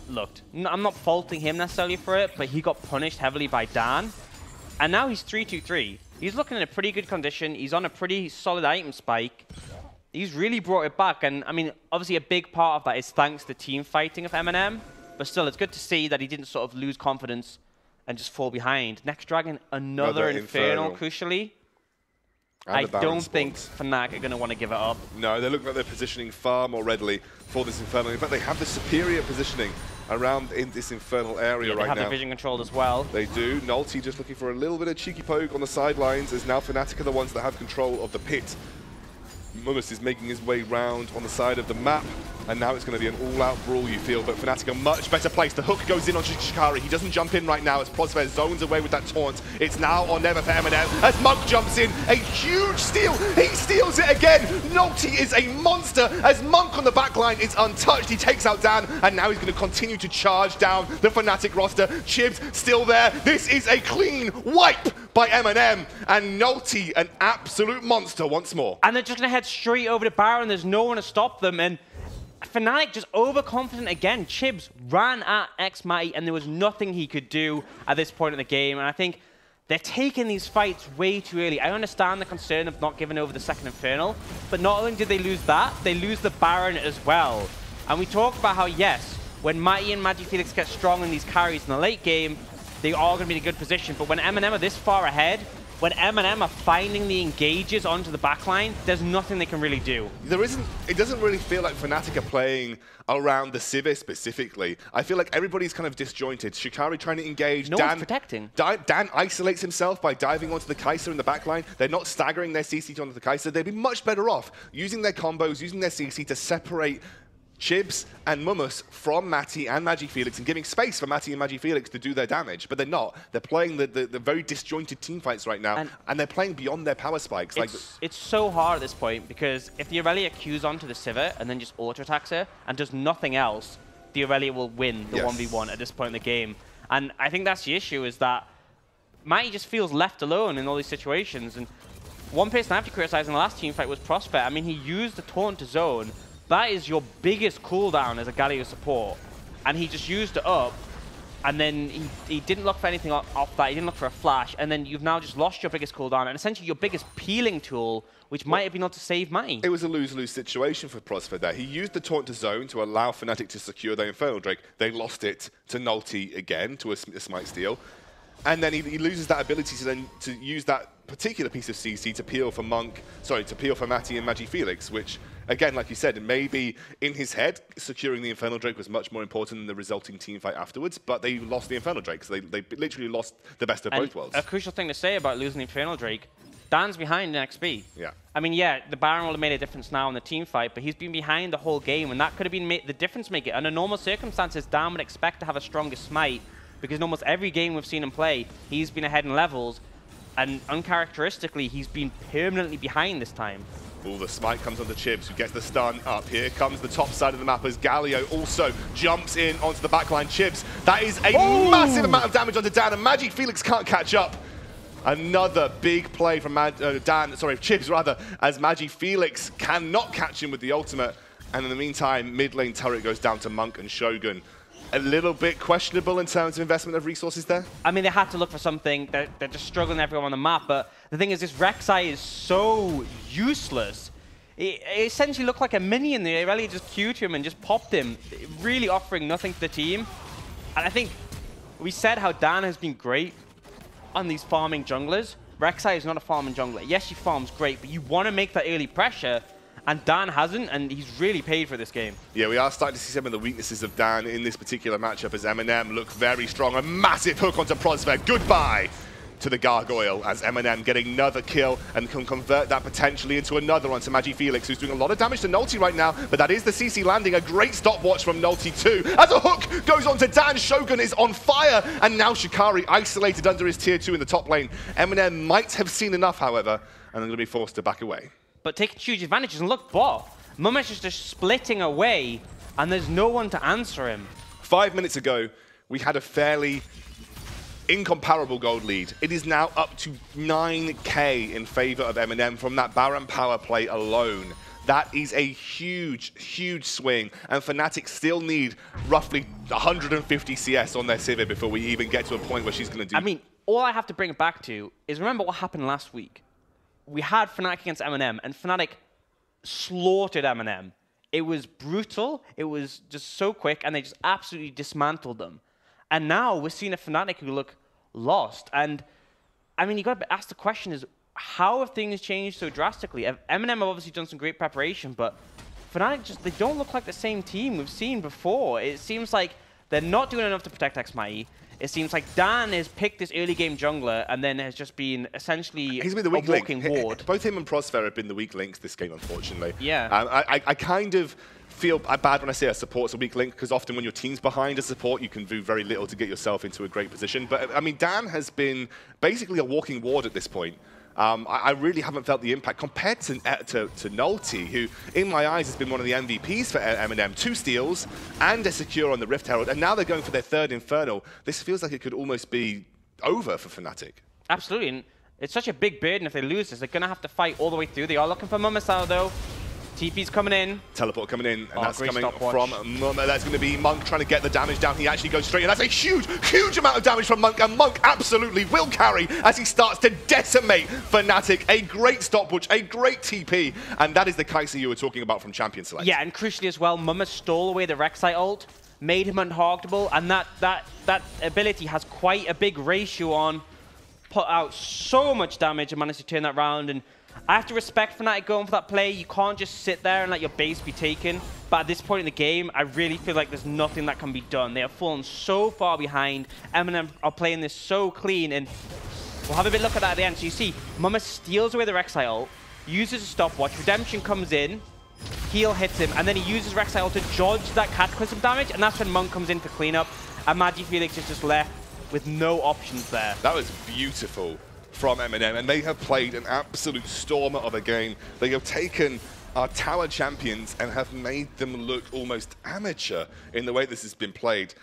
looked. I'm not faulting him necessarily for it, but he got punished heavily by Dan. And now he's 3-2-3. He's looking in a pretty good condition. He's on a pretty solid item spike. He's really brought it back. And, I mean, obviously a big part of that is thanks to the team fighting of MnM. But still, it's good to see that he didn't sort of lose confidence and just fall behind. Next Dragon, another Infernal, crucially. I don't think Fnatic are going to want to give it up. No, they look like they're positioning far more readily for this Infernal. In fact, they have the superior positioning around in this Infernal area right now. They have the vision controlled as well. They do. Nulty just looking for a little bit of cheeky poke on the sidelines, as now Fnatic are the ones that have control of the pit. Mumus is making his way round on the side of the map, and now it's going to be an all-out brawl, you feel, but Fnatic are much better placed. The hook goes in on Shikari. He doesn't jump in right now as Prosper zones away with that taunt. It's now or never for MnM as Monk jumps in. A huge steal. He steals it again. Nulty is a monster as Monk on the backline is untouched. He takes out Dan, and now he's going to continue to charge down the Fnatic roster. Chibs still there. This is a clean wipe by MnM, and Nulty an absolute monster once more. And they're just going to head straight over to Baron. There's no one to stop them, and Fnatic just overconfident again. Chibs ran at Xmati, and there was nothing he could do at this point in the game. And I think they're taking these fights way too early. I understand the concern of not giving over the second Infernal, but not only did they lose that, they lose the Baron as well. And we talked about how, yes, when Mighty and Magifelix get strong in these carries in the late game, they are going to be in a good position. But when MnM are this far ahead, when MnM are finding the engages onto the backline, there's nothing they can really do. It doesn't really feel like Fnatic are playing around the Sivir specifically. I feel like everybody's kind of disjointed. Shikari trying to engage. No one's protecting. Dan isolates himself by diving onto the Kai'Sa in the backline. They're not staggering their CC onto the Kai'Sa. They'd be much better off using their combos, using their CC to separate Chibs and Mumus from Mati and Magifelix and giving space for Mati and Magifelix to do their damage, but they're not. They're playing the very disjointed team fights right now, and they're playing beyond their power spikes. It's so hard at this point, because if the Aurelia queues onto the Sivir and then just auto-attacks her and does nothing else, the Aurelia will win the 1v1 at this point in the game. And I think that's the issue, is that Mati just feels left alone in all these situations. And one person I have to criticize in the last team fight was Prosper. I mean, he used the taunt to zone. That is your biggest cooldown as a Galio support. And he just used it up, and then he didn't look for anything off that. He didn't look for a flash, and then you've now just lost your biggest cooldown, and essentially your biggest peeling tool, which might have been able to save Mati. It was a lose-lose situation for Prosper there. He used the taunt to zone to allow Fnatic to secure their Infernal Drake. They lost it to Nulty again, to a smite steal. And then he loses that ability to use that particular piece of CC to peel for to peel for Matty and MagiFelix, which, again, like you said, maybe in his head, securing the Infernal Drake was much more important than the resulting team fight afterwards, but they lost the Infernal Drake, so they literally lost the best of both worlds. A crucial thing to say about losing the Infernal Drake, Dan's behind in XP. Yeah. I mean, yeah, the Baron will have made a difference now in the team fight, but he's been behind the whole game, and that could have been the difference maker. Under normal circumstances, Dan would expect to have a stronger smite, because in almost every game we've seen him play, he's been ahead in levels, and uncharacteristically, he's been permanently behind this time. Ooh, the smite comes onto Chibs, who gets the stun up. Here comes the top side of the map as Galio also jumps in onto the backline. Chibs, that is a massive amount of damage onto Dan, and MagiFelix can't catch up. Another big play from Chibs rather, as MagiFelix cannot catch him with the ultimate. And in the meantime, mid lane turret goes down to Monk and Shogun. A little bit questionable in terms of investment of resources there. I mean, they had to look for something. They're just struggling everyone on the map. But the thing is, this Rek'Sai is so useless. It essentially looked like a minion. They really just queued to him and just popped him, really offering nothing to the team. And I think we said how Dan has been great on these farming junglers. Rek'Sai is not a farming jungler. Yes, she farms great, but you want to make that early pressure. And Dan hasn't, and he's really paid for this game. Yeah, we are starting to see some of the weaknesses of Dan in this particular matchup as MnM look very strong. A massive hook onto Prosver. Goodbye to the Gargoyle as MnM getting another kill and can convert that potentially into another onto MagiFelix, who's doing a lot of damage to Nulti right now, but that is the CC landing. A great stopwatch from Nulti too. As a hook goes on to Dan, Shogun is on fire, and now Shikari isolated under his tier 2 in the top lane. MnM might have seen enough, however, and they're going to be forced to back away. But taking huge advantages, and look, bot. Mummesh is just splitting away, and there's no one to answer him. 5 minutes ago, we had a fairly incomparable gold lead. It is now up to 9k in favor of MnM from that Baron power play alone. That is a huge, huge swing, and Fnatic still need roughly 150 CS on their Sivir before we even get to a point where she's going to do... I mean, all I have to bring it back to is remember what happened last week. We had Fnatic against MnM, and Fnatic slaughtered MnM. It was brutal, it was just so quick, and they just absolutely dismantled them. And now we're seeing a Fnatic who look lost. And I mean, you got to ask the question is, how have things changed so drastically? MnM have obviously done some great preparation, but Fnatic just, they don't look like the same team we've seen before. It seems like they're not doing enough to protect Xmai. It seems like Dan has picked this early game jungler and then has just been essentially He's been the weak a walking ward. Both him and Prosper have been the weak links this game, unfortunately. Yeah. I kind of feel bad when I say a support's a weak link, because often when your team's behind a support, you can do very little to get yourself into a great position. But I mean, Dan has been basically a walking ward at this point. I really haven't felt the impact compared to Nulti, who, in my eyes, has been one of the MVPs for MnM. 2 steals and a secure on the Rift Herald, and now they're going for their 3rd Infernal. This feels like it could almost be over for Fnatic. Absolutely, and it's such a big burden if they lose this. They're going to have to fight all the way through. They are looking for Mummersal, though. TP's coming in. Teleport coming in, and that's coming stopwatch from Mummer. That's going to be Monk trying to get the damage down. He actually goes straight, and that's a huge, huge amount of damage from Monk, and Monk absolutely will carry as he starts to decimate Fnatic. A great stopwatch, a great TP, and that is the Kai'Sa you were talking about from Champion Select. Yeah, and crucially as well, Mummer stole away the Rek'Sai ult, made him untargetable, and that ability has quite a big ratio on, put out so much damage and managed to turn that round. And I have to respect Fnatic going for that play. You can't just sit there and let your base be taken. But at this point in the game, I really feel like there's nothing that can be done. They have fallen so far behind. MnM are playing this so clean, and we'll have a bit look at that at the end. So you see, Mummer steals away the Rek'Sai ult, uses a stopwatch, Redemption comes in, heal hits him, and then he uses Rek'Sai ult to dodge that Cataclysm damage, and that's when Monk comes in for cleanup, and MagiFelix is just left with no options there. That was beautiful from MnM, and they have played an absolute stormer of a game. They have taken our tower champions and have made them look almost amateur in the way this has been played.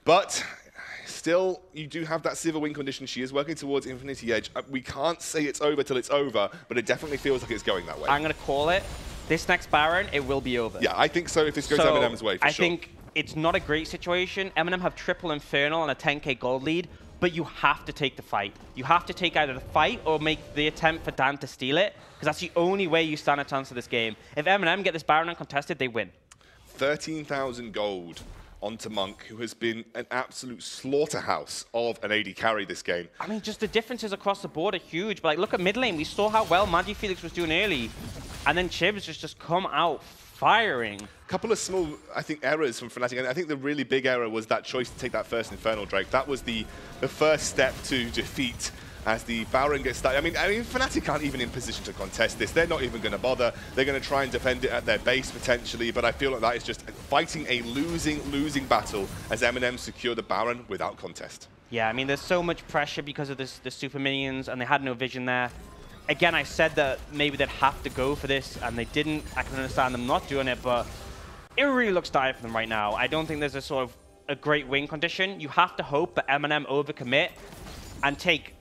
But still, you do have that Sivir win condition. She is working towards Infinity Edge. We can't say it's over till it's over, but it definitely feels like it's going that way. I'm going to call it. This next Baron, it will be over. Yeah, I think so if this goes MnM's way, for sure. I think it's not a great situation. MnM have triple Infernal and a 10k gold lead, but you have to take the fight. You have to take either the fight or make the attempt for Dan to steal it, because that's the only way you stand a chance of this game. If MnM get this Baron uncontested, they win. 13,000 gold onto Monk, who has been an absolute slaughterhouse of an AD carry this game. I mean, just the differences across the board are huge. But like, look at mid lane. We saw how well MagiFelix was doing early. And then Chibs just come out firing. A couple of small, I think, errors from Fnatic. And I think the really big error was that choice to take that first Infernal Drake. That was the first step to defeat as the Baron gets started. I mean, Fnatic aren't even in position to contest this. They're not even going to bother. They're going to try and defend it at their base, potentially. But I feel like that is just fighting a losing battle as MnM secure the Baron without contest. Yeah, I mean, there's so much pressure because of the super minions, and they had no vision there. Again, I said that maybe they'd have to go for this, and they didn't. I can understand them not doing it, but it really looks dire for them right now. I don't think there's a sort of a great win condition. You have to hope that MnM overcommit and take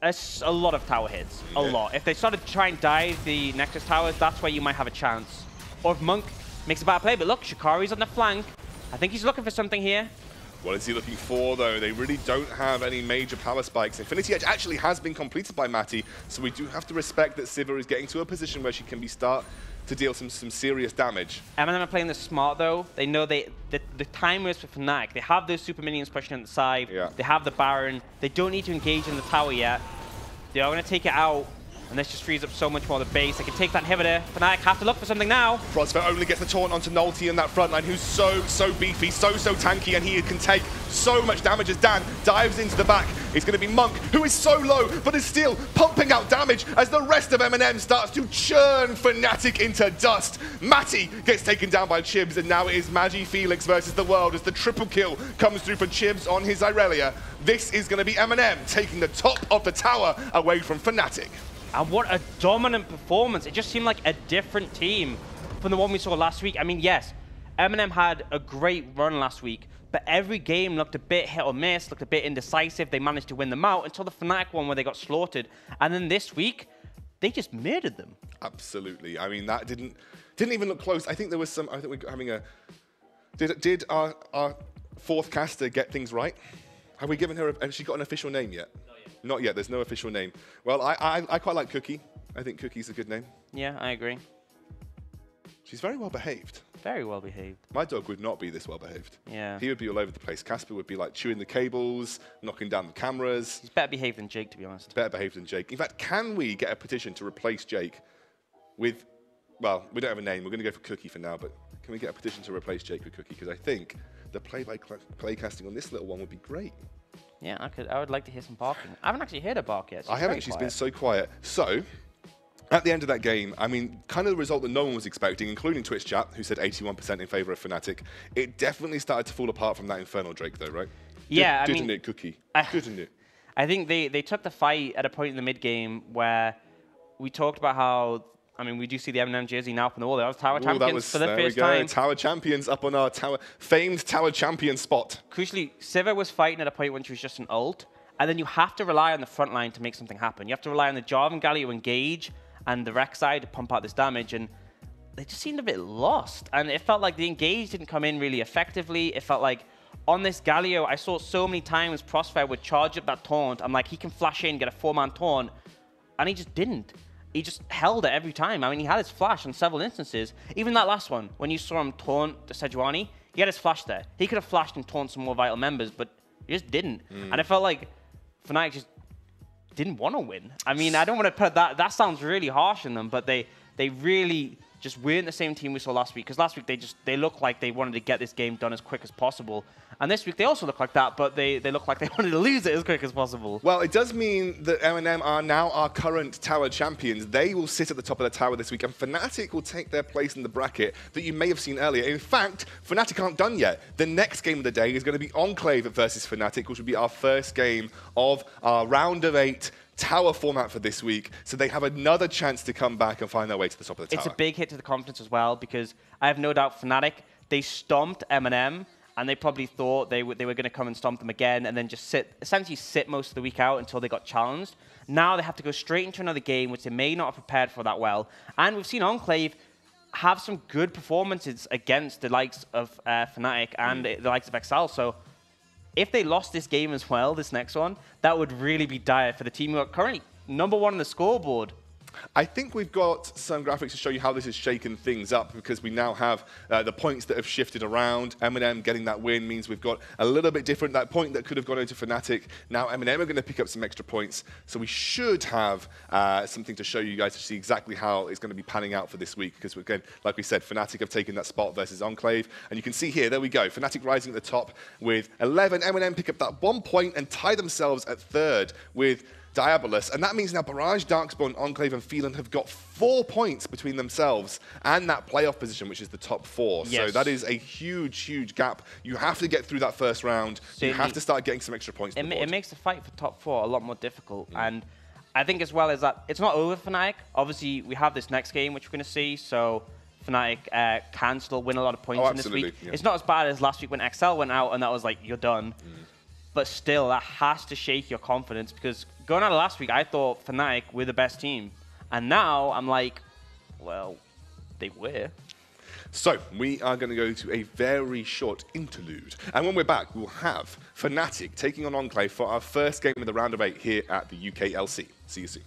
a lot of tower hits, a lot. If they started to try and dive the Nexus towers, that's where you might have a chance. Or if Monk makes a bad play, but look, Shikari's on the flank. I think he's looking for something here. What is he looking for, though? They really don't have any major power spikes. Infinity Edge actually has been completed by Matty, so we do have to respect that Sivir is getting to a position where she can start to deal some serious damage. MnM are playing this smart, though. They know the time is for Fnatic. They have those super minions pushing on the side. Yeah. They have the Baron. They don't need to engage in the tower yet. They are going to take it out, and this just frees up so much more of the base. They can take that inhibitor. Fnatic have to look for something now. Frostfire only gets the taunt onto Nolty in that front line, who's so beefy, so tanky, and he can take so much damage as Dan dives into the back. It's going to be Monk, who is so low, but is still pumping out damage as the rest of MnM starts to churn Fnatic into dust. Matty gets taken down by Chibs, and now it is MagiFelix versus the world as the triple kill comes through for Chibs on his Irelia. This is going to be MnM taking the top of the tower away from Fnatic. And what a dominant performance. It just seemed like a different team from the one we saw last week. I mean, yes, MnM had a great run last week, but every game looked a bit hit or miss, looked a bit indecisive. They managed to win them out until the Fnatic one where they got slaughtered. And then this week, they just murdered them. Absolutely. I mean, that didn't even look close. I think there was some, I think we're having a, did our fourth caster get things right? Have we given her, has she got an official name yet? Not yet, there's no official name. Well, I quite like Cookie. I think Cookie's a good name. Yeah, I agree. She's very well behaved. Very well behaved. My dog would not be this well behaved. Yeah. He would be all over the place. Casper would be like chewing the cables, knocking down the cameras. He's better behaved than Jake, to be honest. Better behaved than Jake. In fact, can we get a petition to replace Jake with, well, we don't have a name. We're going to go for Cookie for now, but can we get a petition to replace Jake with Cookie? Because I think the play casting on this little one would be great. Yeah, I would like to hear some barking. I haven't actually heard a bark yet. I haven't. She's been so quiet. So, at the end of that game, I mean, kind of the result that no one was expecting, including Twitch chat, who said 81% in favor of Fnatic. It definitely started to fall apart from that Infernal Drake, though, right? Yeah, I mean... Didn't it, Cookie? Didn't it? I think they took the fight at a point in the mid-game where we talked about how... I mean, we do see the MnM jersey now up on the wall. That was Tower Champions for the first time. Tower Champions up on our famed Tower Champion spot. Crucially, Sivir was fighting at a point when she was just an ult, and then you have to rely on the front line to make something happen. You have to rely on the Jarvan Galio engage and the Rek'Sai to pump out this damage, and they just seemed a bit lost. And it felt like the engage didn't come in really effectively. It felt like on this Galio, I saw so many times Crossfire would charge up that taunt. I'm like, he can flash in, get a 4-man taunt, and he just didn't. He just held it every time. I mean, he had his flash on several instances. Even that last one, when you saw him taunt Sejuani, he had his flash there. He could have flashed and taunt some more vital members, but he just didn't. And it felt like Fnatic just didn't want to win. I mean, I don't want to put that sounds really harsh in them, but they really just weren't the same team we saw last week. Because last week they looked like they wanted to get this game done as quick as possible. And this week they also look like that, but they look like they wanted to lose it as quick as possible. Well, it does mean that MnM are now our current tower champions. They will sit at the top of the tower this week, and Fnatic will take their place in the bracket that you may have seen earlier. In fact, Fnatic aren't done yet. The next game of the day is going to be Enclave versus Fnatic, which will be our first game of our round of 8 tower format for this week, so they have another chance to come back and find their way to the top of the tower. It's a big hit to the confidence as well, because I have no doubt Fnatic, they stomped MnM, and they probably thought they were going to come and stomp them again and then just essentially sit most of the week out until they got challenged. Now they have to go straight into another game, which they may not have prepared for that well. And we've seen Enclave have some good performances against the likes of Fnatic and the likes of Excel. So if they lost this game as well, this next one, that would really be dire for the team who are currently #1 on the scoreboard. I think we've got some graphics to show you how this has shaken things up, because we now have the points that have shifted around. MnM getting that win means we've got a little bit different. That point that could have gone into Fnatic, now MnM are going to pick up some extra points. So we should have something to show you guys to see exactly how it's going to be panning out for this week. Because again, like we said, Fnatic have taken that spot versus Enclave. And you can see here, there we go. Fnatic rising at the top with 11. MnM pick up that 1 point and tie themselves at third with Diabolus, and that means now Barrage, Darkspawn, Enclave, and Phelan have got 4 points between themselves and that playoff position, which is the top 4. Yes. So that is a huge, huge gap. You have to get through that first round. You have to start getting some extra points. It makes the fight for top 4 a lot more difficult, and I think as well as that, it's not over for Fnatic. Obviously, we have this next game, which we're going to see, so Fnatic can still win a lot of points in this week. Yeah. It's not as bad as last week when XL went out and that was like, you're done. But still, that has to shake your confidence, because going out of last week, I thought Fnatic were the best team. And now I'm like, well, they were. So we are going to go to a very short interlude. And when we're back, we'll have Fnatic taking on Enclave for our first game of the round of 8 here at the UKLC. See you soon.